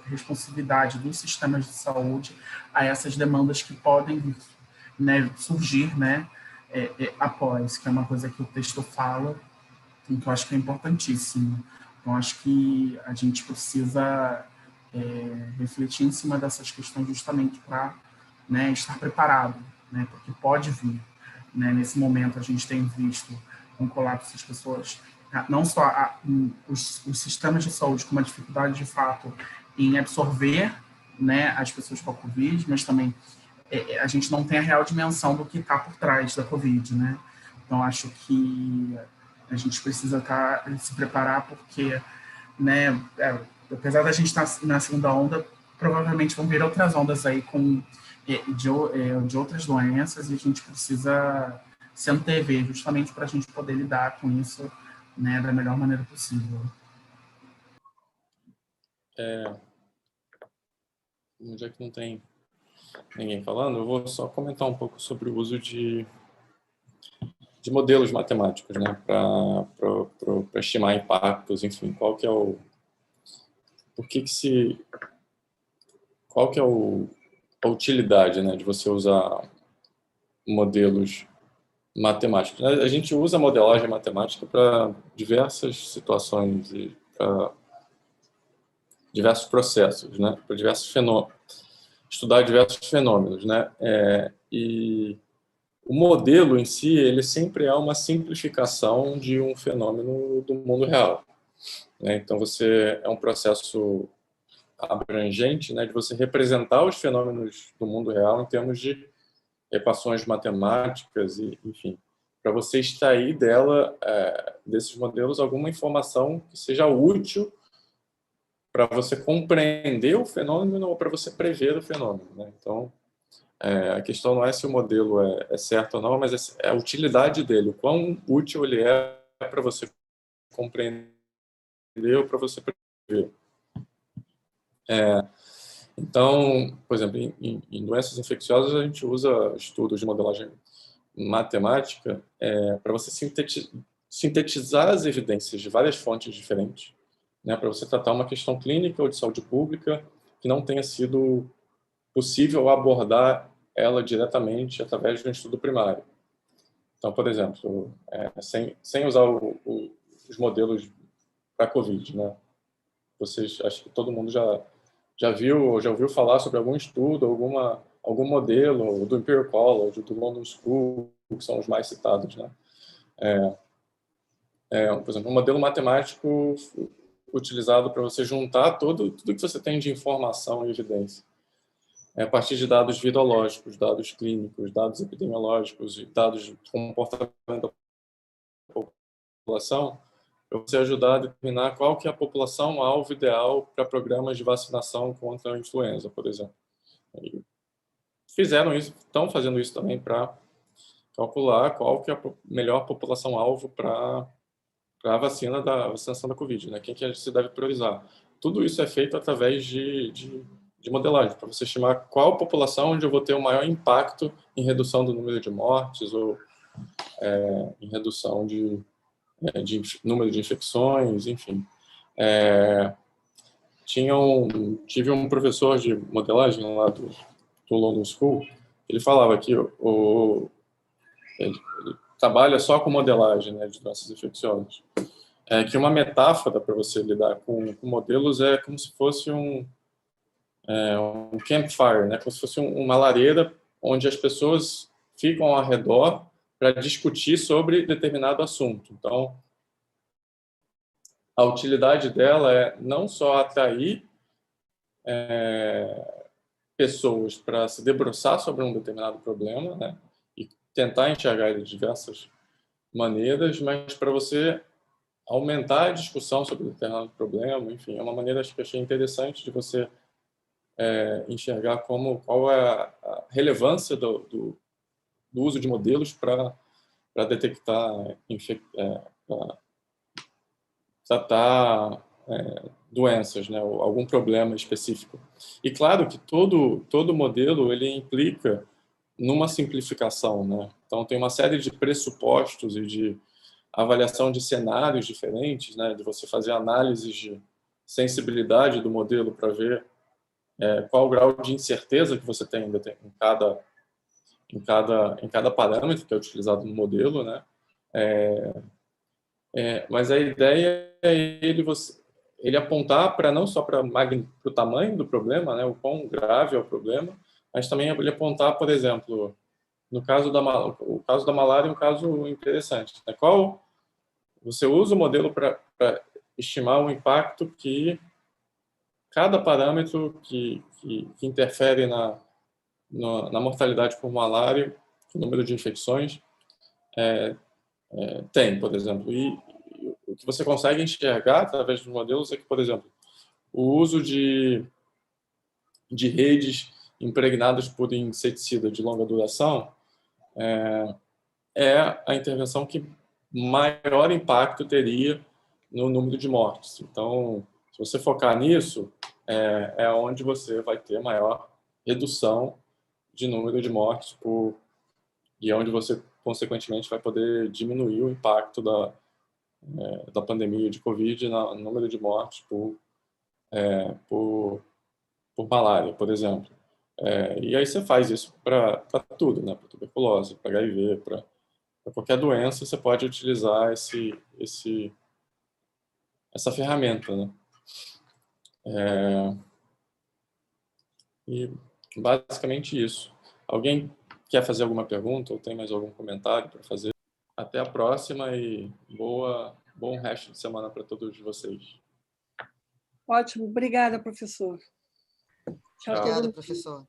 responsabilidade dos sistemas de saúde a essas demandas que podem, né, surgir, né, após, que é uma coisa que o texto fala, que eu acho que é importantíssimo. Então, acho que a gente precisa refletir em cima dessas questões justamente para, né, estar preparado, né, porque pode vir. Né, nesse momento, a gente tem visto um colapso das pessoas, não só os sistemas de saúde com uma dificuldade de fato em absorver, né, as pessoas com a Covid, mas também a gente não tem a real dimensão do que está por trás da Covid, né? Então, acho que a gente precisa se preparar porque, né, apesar da gente estar na segunda onda, provavelmente vão vir outras ondas aí de outras doenças e a gente precisa se antever justamente para a gente poder lidar com isso, né, da melhor maneira possível. Já que não tem ninguém falando, eu vou só comentar um pouco sobre o uso de modelos matemáticos, né, para estimar impactos, enfim, qual que é a utilidade, né, de você usar modelos matemáticos. A gente usa a modelagem matemática para diversas situações e para diversos processos, né? Para diversos fenômenos, estudar diversos fenômenos, né? E o modelo em si, ele sempre é uma simplificação de um fenômeno do mundo real, né? Então, é um processo abrangente, né, de você representar os fenômenos do mundo real em termos de equações matemáticas e, enfim, para você extrair desses modelos, alguma informação que seja útil para você compreender o fenômeno ou para você prever o fenômeno, né? Então, a questão não é se o modelo é certo ou não, mas é a utilidade dele, o quão útil ele é para você compreender ou para você prever. Então, por exemplo, em doenças infecciosas, a gente usa estudos de modelagem matemática para você sintetizar as evidências de várias fontes diferentes, né, para você tratar uma questão clínica ou de saúde pública que não tenha sido possível abordar ela diretamente através de um estudo primário. Então, por exemplo, sem usar os modelos para a COVID, né? Acho que todo mundo já ouviu falar sobre algum estudo, algum modelo do Imperial College, do London School, que são os mais citados, né? Por exemplo, um modelo matemático utilizado para você juntar tudo que você tem de informação e evidência, a partir de dados virológicos, dados clínicos, dados epidemiológicos e dados de comportamento da população, para você ajudar a determinar qual que é a população-alvo ideal para programas de vacinação contra a influenza, por exemplo. E estão fazendo isso também para calcular qual que é a melhor população-alvo para a vacinação da Covid, né? Quem que se deve priorizar. Tudo isso é feito através de modelagem, para você estimar qual população onde eu vou ter o maior impacto em redução do número de mortes ou em redução de número de infecções, enfim. Tive um professor de modelagem lá do London School, ele falava que ele trabalha só com modelagem, né, de doenças infecciosas. Que uma metáfora para você lidar com modelos é como se fosse um campfire, né, como se fosse uma lareira onde as pessoas ficam ao redor para discutir sobre determinado assunto. Então, a utilidade dela é não só atrair pessoas para se debruçar sobre um determinado problema, né, e tentar enxergar ele de diversas maneiras, mas para você aumentar a discussão sobre determinado problema, enfim, é uma maneira que eu achei interessante de você enxergar qual é a relevância do uso de modelos para detectar, para tratar doenças, né, ou algum problema específico. E claro que todo modelo ele implica numa simplificação, né? Então tem uma série de pressupostos e de avaliação de cenários diferentes, né, de você fazer análises de sensibilidade do modelo para ver qual o grau de incerteza que você tem em cada parâmetro que é utilizado no modelo, né? Mas a ideia é ele apontar para não só para o tamanho do problema, né, o quão grave é o problema, mas também ele apontar, por exemplo, no caso o caso da malária é um caso interessante, né? Você usa o modelo para estimar o impacto que cada parâmetro que interfere na mortalidade por malária, o número de infecções, tem, por exemplo. E o que você consegue enxergar através dos modelos é que, por exemplo, o uso de redes impregnadas por inseticida de longa duração é a intervenção que maior impacto teria no número de mortes. Então, se você focar nisso, é onde você vai ter maior redução de número de mortes e é onde você, consequentemente, vai poder diminuir o impacto da pandemia de Covid no número de mortes por malária, por exemplo. E aí você faz isso para tudo, né? Para tuberculose, para HIV, para para qualquer doença, você pode utilizar essa ferramenta, né? E basicamente isso. Alguém quer fazer alguma pergunta ou tem mais algum comentário para fazer? Até a próxima e bom resto de semana para todos vocês. Ótimo, obrigada, professor. Tchau, Tchau. todo Obrigada, mundo. professor.